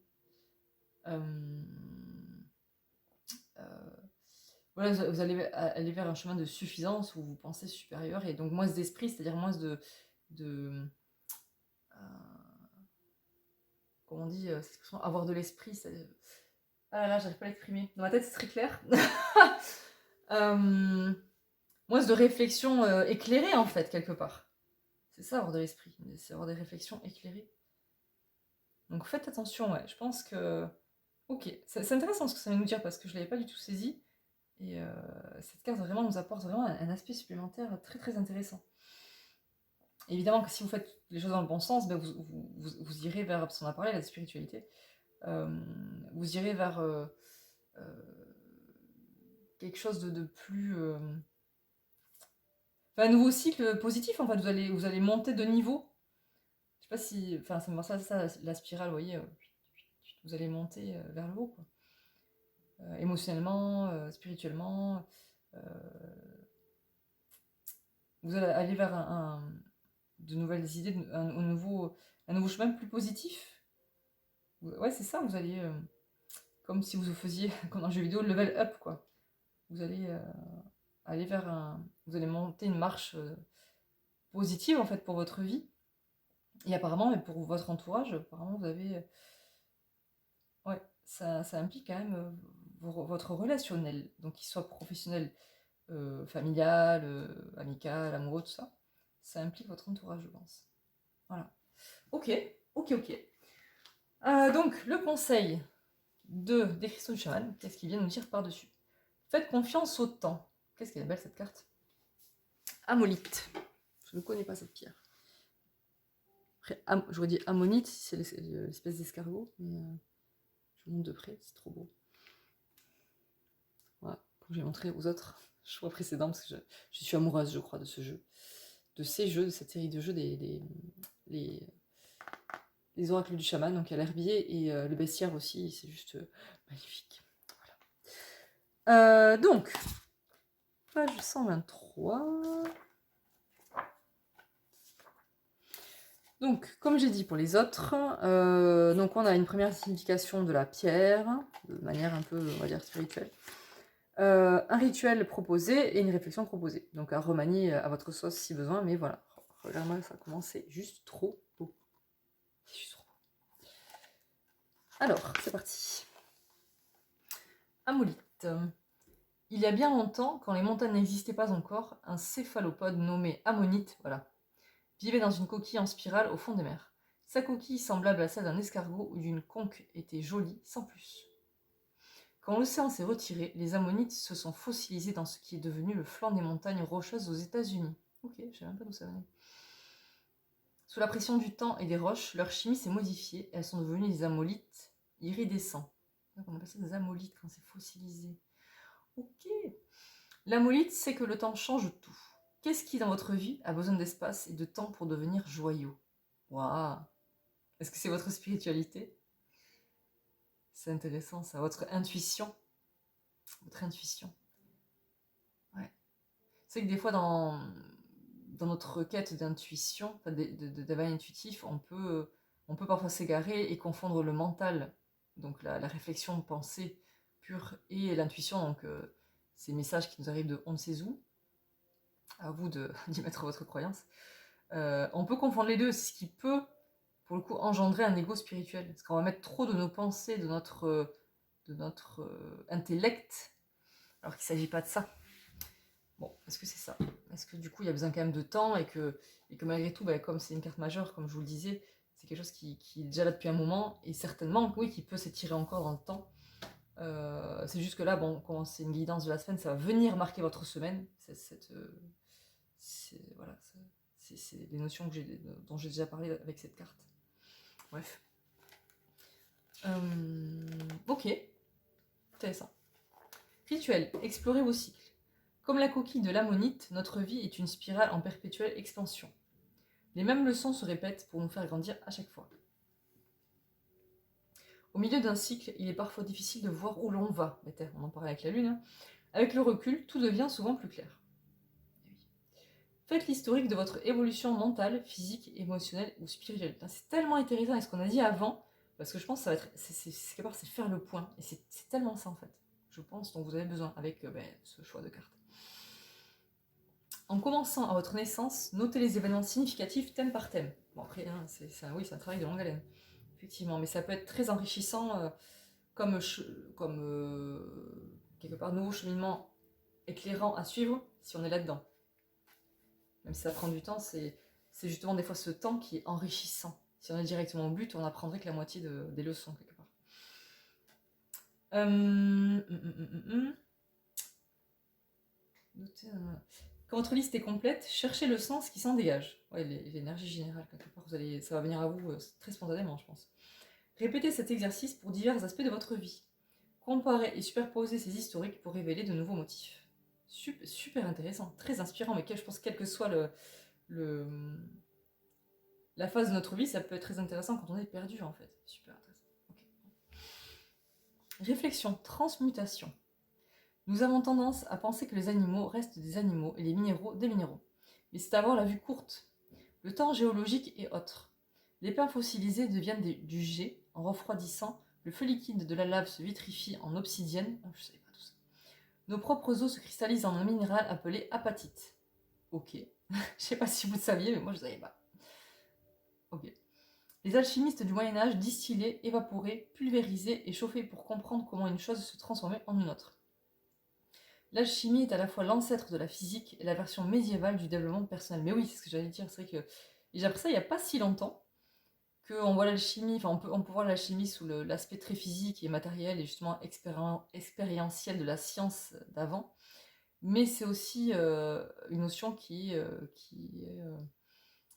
Voilà, vous allez aller vers un chemin de suffisance où vous pensez supérieur et donc moins d'esprit, c'est-à-dire moins de comment on dit, cette expression, avoir de l'esprit. Ah là là, j'arrive pas à l'exprimer. Dans ma tête, c'est très clair. Moins de réflexion éclairée en fait, quelque part. C'est ça, avoir de l'esprit, c'est avoir des réflexions éclairées. Donc faites attention, ouais. Je pense que... Ok, c'est intéressant ce que ça vient nous dire parce que je ne l'avais pas du tout saisi. Et cette carte vraiment nous apporte vraiment un aspect supplémentaire très très intéressant. Et évidemment que si vous faites les choses dans le bon sens, ben vous irez vers, parce qu'on a parlé de la spiritualité, vous irez vers quelque chose de plus... un nouveau cycle positif en fait, vous allez monter de niveau. Je sais pas si... Enfin, c'est ça, la spirale, vous voyez, vous allez monter vers le haut, quoi. Émotionnellement, spirituellement. Vous allez aller vers de nouvelles idées, un nouveau chemin plus positif. Ouais, c'est ça, vous allez... comme si vous faisiez, comme dans le jeu vidéo, le level up, quoi. Vous allez aller vers vous allez monter une marche positive, en fait, pour votre vie. Et apparemment, mais pour votre entourage, apparemment, vous avez... ouais, ça implique quand même votre relationnel. Donc, qu'il soit professionnel, familial, amical, amoureux, tout ça. Ça implique votre entourage, je pense. Voilà. Ok. Donc, le conseil des cristaux du chaman, qu'est-ce qu'il vient nous dire par-dessus? Faites confiance au temps. Qu'est-ce qu'elle est belle cette carte? Amolite. Je ne connais pas cette pierre. Après, j'aurais dit ammonite si c'est l'espèce d'escargot, mais je vous montre de près, c'est trop beau. Voilà, comme j'ai montré aux autres choix précédents, parce que je suis amoureuse, je crois, de ce jeu. De ces jeux, de cette série de jeux, les oracles du chaman, donc il y a l'herbier et le bestiaire aussi, c'est juste magnifique. Voilà. Donc, page 123. Donc, comme j'ai dit pour les autres, donc on a une première signification de la pierre, de manière un peu, on va dire, spirituelle. Un rituel proposé et une réflexion proposée. Donc à remanier à votre sauce si besoin, mais voilà. Regarde-moi, ça commence, c'est juste trop beau. C'est juste trop beau. Alors, c'est parti. Amolite. Il y a bien longtemps, quand les montagnes n'existaient pas encore, un céphalopode nommé ammonite, voilà, vivait dans une coquille en spirale au fond des mers. Sa coquille, semblable à celle d'un escargot ou d'une conque, était jolie, sans plus. Quand l'océan s'est retiré, les ammonites se sont fossilisés dans ce qui est devenu le flanc des montagnes rocheuses aux États-Unis. Ok, je ne sais même pas d'où ça venait. Sous la pression du temps et des roches, leur chimie s'est modifiée et elles sont devenues des amolithes iridescents. On appelle ça des amolithes quand c'est fossilisé. Ok. L'amolithe sait que le temps change tout. Qu'est-ce qui, dans votre vie, a besoin d'espace et de temps pour devenir joyau? Waouh! Est-ce que c'est votre spiritualité? C'est intéressant ça, votre intuition. Votre intuition. Ouais. C'est que des fois, dans notre quête d'intuition, enfin, d'éveil intuitif, on peut parfois s'égarer et confondre le mental, donc la réflexion pensée pure, et l'intuition, donc ces messages qui nous arrivent de on ne sait où, à vous d'y mettre votre croyance. On peut confondre les deux, ce qui peut, pour le coup, engendrer un ego spirituel. Parce qu'on va mettre trop de nos pensées, de notre intellect, alors qu'il ne s'agit pas de ça. Bon, est-ce que c'est ça? Est-ce que du coup, il y a besoin quand même de temps et que malgré tout, bah, comme c'est une carte majeure, comme je vous le disais, c'est quelque chose qui est déjà là depuis un moment et certainement, oui, qui peut s'étirer encore dans le temps. C'est juste que là, bon, quand c'est une guidance de la semaine, ça va venir marquer votre semaine. Voilà, c'est des notions dont j'ai déjà parlé avec cette carte. Bref. Ok, intéressant. Rituel, explorez vos cycles. Comme la coquille de l'ammonite, notre vie est une spirale en perpétuelle expansion. Les mêmes leçons se répètent pour nous faire grandir à chaque fois. Au milieu d'un cycle, il est parfois difficile de voir où l'on va. On en parlait avec la Lune. Hein. Avec le recul, tout devient souvent plus clair. Faites l'historique de votre évolution mentale, physique, émotionnelle ou spirituelle. C'est tellement intéressant avec ce qu'on a dit avant, parce que je pense que ça va être, quelque part, c'est faire le point. Et c'est tellement ça en fait, je pense, dont vous avez besoin avec ce choix de cartes. En commençant à votre naissance, notez les événements significatifs thème par thème. Bon après, hein, c'est un travail de longue haleine, effectivement, mais ça peut être très enrichissant comme quelque part nouveau cheminement éclairant à suivre si on est là-dedans. Même si ça prend du temps, c'est justement des fois ce temps qui est enrichissant. Si on est directement au but, on apprendrait que la moitié des leçons quelque part. Quand votre liste est complète, cherchez le sens qui s'en dégage. Ouais, l'énergie générale, quelque part, ça va venir à vous très spontanément, je pense. Répétez cet exercice pour divers aspects de votre vie. Comparez et superposez ces historiques pour révéler de nouveaux motifs. Super intéressant, très inspirant, mais je pense quel que soit la phase de notre vie, ça peut être très intéressant quand on est perdu, en fait. Super intéressant. Okay. Réflexion, transmutation. Nous avons tendance à penser que les animaux restent des animaux et les minéraux des minéraux. Mais c'est avoir la vue courte. Le temps géologique est autre. Les pains fossilisés deviennent du jet en refroidissant, le feu liquide de la lave se vitrifie en obsidienne. Je savais pas tout ça. Nos propres os se cristallisent en un minéral appelé apatite. Ok. Je sais pas si vous le saviez, mais moi je ne savais pas. Ok. Les alchimistes du Moyen-Âge distillaient, évaporaient, pulvérisaient et chauffaient pour comprendre comment une chose se transformait en une autre. L'alchimie est à la fois l'ancêtre de la physique et la version médiévale du développement personnel. Mais oui, c'est ce que j'allais dire, c'est vrai que j'ai appris ça il n'y a pas si longtemps, qu'on voit l'alchimie, enfin on peut voir l'alchimie sous l'aspect très physique et matériel et justement expérientiel de la science d'avant, mais c'est aussi une notion qui est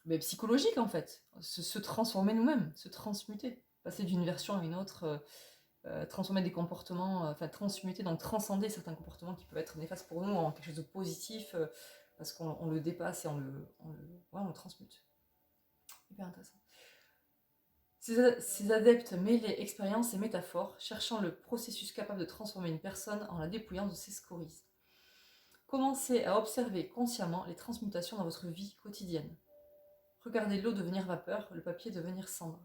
mais psychologique en fait, se transformer nous-mêmes, se transmuter, passer d'une version à une autre, transformer des comportements, enfin transmuter, donc transcender certains comportements qui peuvent être néfastes pour nous en quelque chose de positif, parce qu'on le dépasse et ouais, on le transmute. Hyper intéressant. Ces adeptes mêlaient expérience et métaphore, cherchant le processus capable de transformer une personne en la dépouillant de ses scories. Commencez à observer consciemment les transmutations dans votre vie quotidienne. Regardez l'eau devenir vapeur, le papier devenir cendre.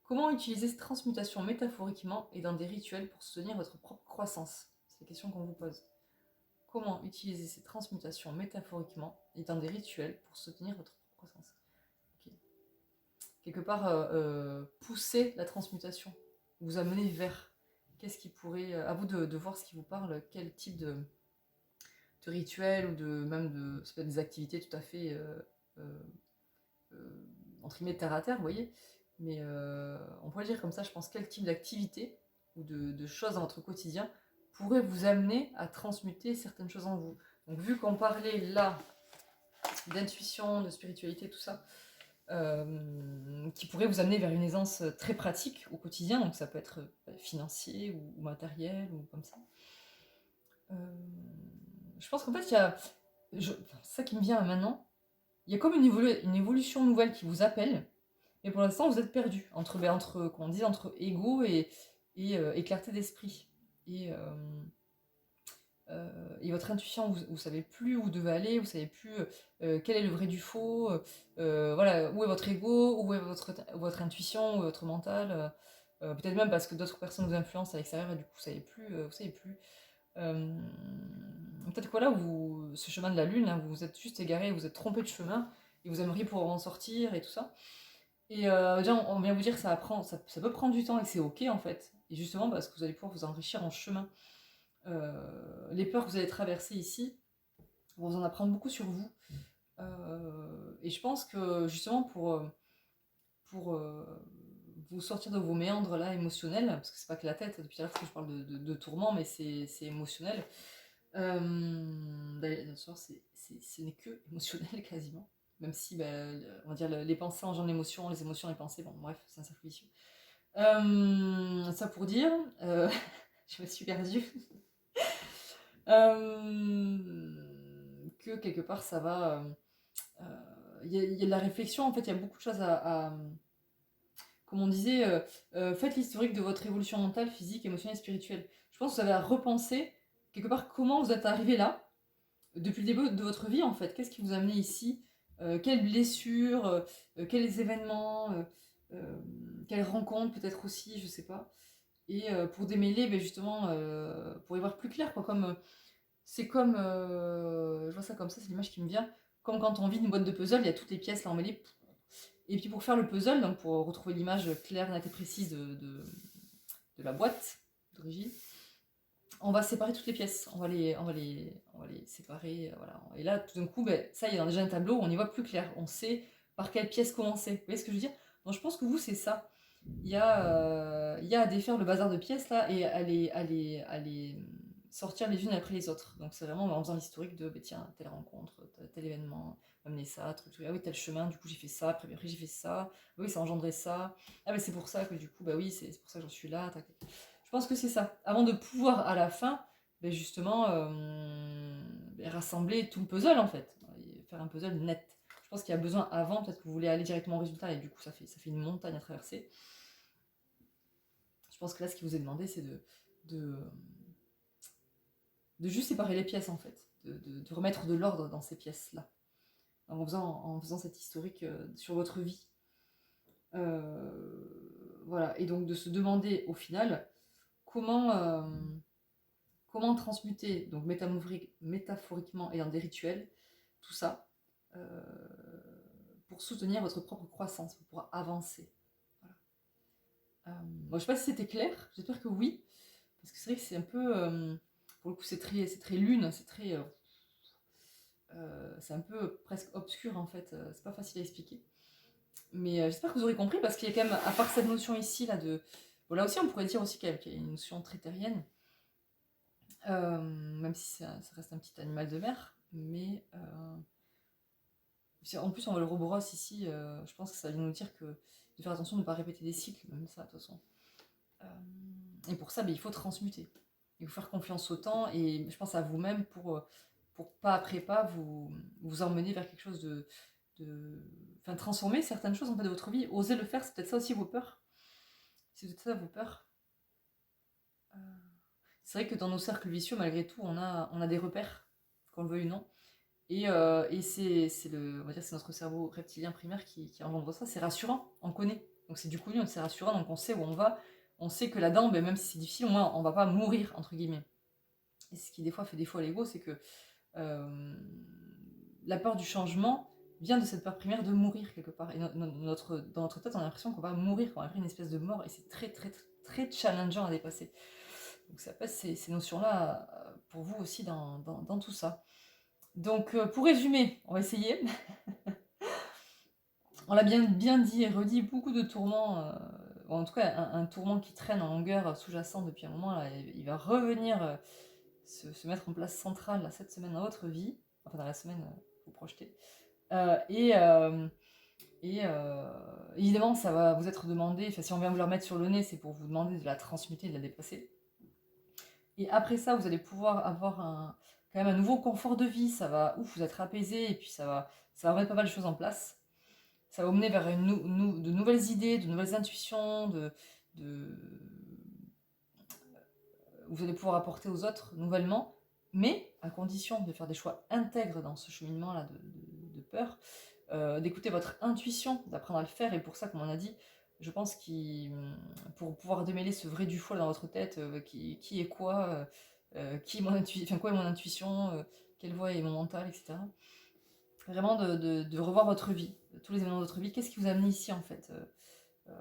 Comment utiliser ces transmutations métaphoriquement et dans des rituels pour soutenir votre propre croissance? C'est la question qu'on vous pose. Comment utiliser ces transmutations métaphoriquement et dans des rituels pour soutenir votre propre croissance? Okay. Quelque part, pousser la transmutation, vous amener vers. Qu'est-ce qui pourrait... à vous de voir ce qui vous parle, quel type de rituel ou même ça peut être des activités tout à fait entre guillemets terre à terre, vous voyez, mais on pourrait dire comme ça, je pense, quel type d'activité ou de choses dans votre quotidien pourrait vous amener à transmuter certaines choses en vous. Donc vu qu'on parlait là d'intuition, de spiritualité, tout ça, qui pourrait vous amener vers une aisance très pratique au quotidien, donc ça peut être financier ou matériel ou comme ça. Je pense qu'en fait, il y a... c'est ça qui me vient maintenant. Il y a comme une évolution nouvelle qui vous appelle, mais pour l'instant, vous êtes perdu entre comment on dit, entre ego et clarté d'esprit. Et votre intuition, vous savez plus où vous devez aller, vous savez plus quel est le vrai du faux, voilà, où est votre ego, où est votre intuition, où est votre mental. Peut-être même parce que d'autres personnes vous influencent à l'extérieur et du coup vous savez plus. Peut-être que voilà, ce chemin de la lune, hein, vous vous êtes juste égaré, vous êtes trompé de chemin et vous aimeriez pouvoir en sortir et tout ça. Et déjà, on vient vous dire que ça peut prendre du temps et que c'est ok en fait. Et justement parce que vous allez pouvoir vous enrichir en chemin. Les peurs que vous allez traverser ici vont vous en apprendre beaucoup sur vous. Et je pense que justement pour vous sortir de vos méandres là émotionnels, parce que c'est pas que la tête, depuis tout à l'heure que je parle de tourment, mais c'est émotionnel. D'ailleurs, ce n'est que émotionnel quasiment. Même si, on va dire, les pensées engendrent l'émotion, les émotions les pensées, bon bref, c'est un cercle vicieux. Ça pour dire, je me suis perdue. Que quelque part ça va... Il y a de la réflexion, en fait, il y a beaucoup de choses comme on disait, faites l'historique de votre évolution mentale, physique, émotionnelle et spirituelle. Je pense que vous avez à repenser, quelque part, comment vous êtes arrivé là, depuis le début de votre vie, en fait. Qu'est-ce qui vous a amené ici? Quelles blessures, quels événements, quelles rencontres peut-être aussi, je sais pas. Et pour démêler, justement, pour y voir plus clair, quoi, comme... c'est comme, je vois ça comme ça, c'est l'image qui me vient, comme quand on vide une boîte de puzzle, il y a toutes les pièces là emmêlées. Et puis pour faire le puzzle, donc pour retrouver l'image claire, nette et précise de la boîte d'origine, on va séparer toutes les pièces, on va les séparer, voilà. Et là, tout d'un coup, ça y est, dans déjà un tableau, on y voit plus clair, on sait par quelle pièce commencer. Vous voyez ce que je veux dire? Donc je pense que vous, c'est ça. Il y a à défaire le bazar de pièces là et à les sortir les unes après les autres. Donc c'est vraiment en faisant l'historique de tiens, telle rencontre, tel événement, amener ça, truc, ah oui, tel chemin, du coup j'ai fait ça, après j'ai fait ça, oui, ça a engendré ça, ah mais c'est pour ça que du coup, oui, c'est pour ça que j'en suis là, tac, tac. Je pense que c'est ça. Avant de pouvoir à la fin, justement, rassembler tout le puzzle en fait, faire un puzzle net. Je pense qu'il y a besoin avant, peut-être que vous voulez aller directement au résultat et du coup ça fait une montagne à traverser. Je pense que là, ce qui vous est demandé, c'est de juste séparer les pièces, en fait. De remettre de l'ordre dans ces pièces-là. En faisant cette historique sur votre vie. Voilà. Et donc, de se demander, au final, comment transmuter, donc métaphoriquement et dans des rituels, tout ça, pour soutenir votre propre croissance, pour pouvoir avancer. Voilà. Bon, je sais pas si c'était clair, j'espère que oui. Parce que c'est vrai que c'est un peu... pour le coup, c'est très lune, c'est un peu presque obscur en fait, c'est pas facile à expliquer. Mais j'espère que vous aurez compris parce qu'il y a quand même, à part cette notion ici là de. Bon, là aussi, on pourrait dire aussi qu'il y a une notion très terrienne, même si ça reste un petit animal de mer, mais En plus, on voit le reborosse ici, je pense que ça vient nous dire que de faire attention de ne pas répéter des cycles, même ça, de toute façon. Et pour ça, il faut transmuter. Il faut faire confiance au temps, et je pense à vous-même pour pas après pas vous emmener vers quelque chose enfin, transformer certaines choses en fait, de votre vie. Oser le faire, c'est peut-être ça aussi vos peurs. C'est peut-être ça vos peurs. C'est vrai que dans nos cercles vicieux, malgré tout, on a des repères, qu'on le veuille ou non. Et on va dire, c'est notre cerveau reptilien primaire qui engendre ça. C'est rassurant, on connaît. Donc c'est du connu, c'est rassurant, donc on sait où on va. On sait que là-dedans, même si c'est difficile, au moins on va pas mourir, entre guillemets. Et ce qui des fois fait défaut à l'ego, c'est que la peur du changement vient de cette peur primaire de mourir quelque part. Et dans notre tête, on a l'impression qu'on va mourir, qu'on va faire une espèce de mort, et c'est très très très challengeant à dépasser. Donc ça passe ces notions-là pour vous aussi dans tout ça. Donc pour résumer, on va essayer. On l'a bien dit et redit, beaucoup de tourments, ou en tout cas un tourment qui traîne en longueur sous-jacent depuis un moment, là, il va revenir se mettre en place centrale là, cette semaine dans votre vie, enfin dans la semaine vous projetez. Évidemment, ça va vous être demandé, si on vient vous la remettre sur le nez, c'est pour vous demander de la transmuter, de la dépasser. Et après ça, vous allez pouvoir avoir quand même un nouveau confort de vie, ça va, vous être apaisé, et puis ça va remettre pas mal de choses en place. Ça va vous mener vers de nouvelles idées, de nouvelles intuitions, vous allez pouvoir apporter aux autres nouvellement, mais à condition de faire des choix intègres dans ce cheminement-là de peur, d'écouter votre intuition, d'apprendre à le faire, et pour ça, comme on a dit, je pense pour pouvoir démêler ce vrai du faux dans votre tête, qui est quoi, qui est mon intuition, enfin quoi est mon intuition, quelle voix est mon mental, etc. Vraiment de revoir votre vie, tous les éléments de votre vie, qu'est-ce qui vous a amené ici en fait,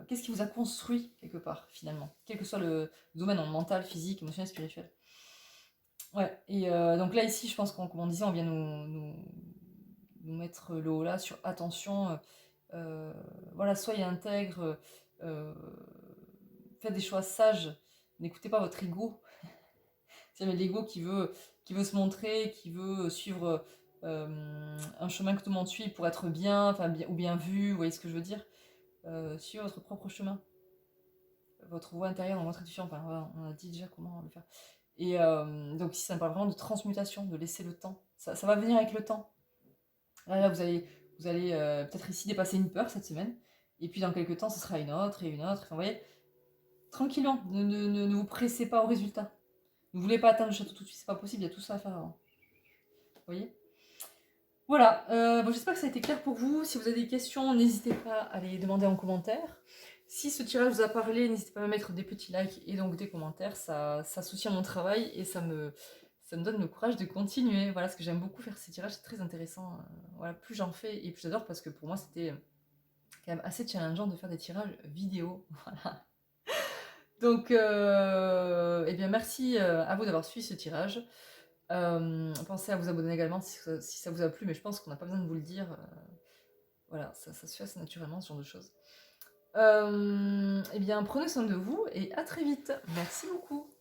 qu'est-ce qui vous a construit quelque part finalement, quel que soit le domaine, mental, physique, émotionnel, spirituel. Ouais, et donc là ici je pense comme on disait, on vient nous mettre le haut là sur attention, voilà, soyez intègre, faites des choix sages, n'écoutez pas votre ego. C'est l'ego qui veut se montrer, qui veut suivre un chemin que tout le monde suit pour être bien, ou bien vu, vous voyez ce que je veux dire. Suivez votre propre chemin, votre voix intérieure, dans votre intuition, enfin voilà, on a dit déjà comment le faire. Et donc ici ça me parle vraiment de transmutation, de laisser le temps. Ça va venir avec le temps. Là vous allez peut-être ici dépasser une peur cette semaine, et puis dans quelques temps ce sera une autre et une autre. Enfin, vous voyez, tranquillement, ne vous pressez pas au résultat. Ne voulez pas atteindre le château tout de suite, c'est pas possible, il y a tout ça à faire avant. Vous voyez? Voilà, bon, j'espère que ça a été clair pour vous. Si vous avez des questions, n'hésitez pas à les demander en commentaire. Si ce tirage vous a parlé, n'hésitez pas à mettre des petits likes et donc des commentaires. Ça soutient mon travail et ça me donne le courage de continuer. Voilà, ce que j'aime beaucoup faire ces tirages, c'est très intéressant. Voilà, plus j'en fais et plus j'adore, parce que pour moi, c'était quand même assez challengeant de faire des tirages vidéo. Voilà. Donc, eh bien, merci à vous d'avoir suivi ce tirage. Pensez à vous abonner également si ça vous a plu, mais je pense qu'on n'a pas besoin de vous le dire. Voilà, ça se fait assez naturellement, ce genre de choses. Eh bien, prenez soin de vous et à très vite. Merci beaucoup.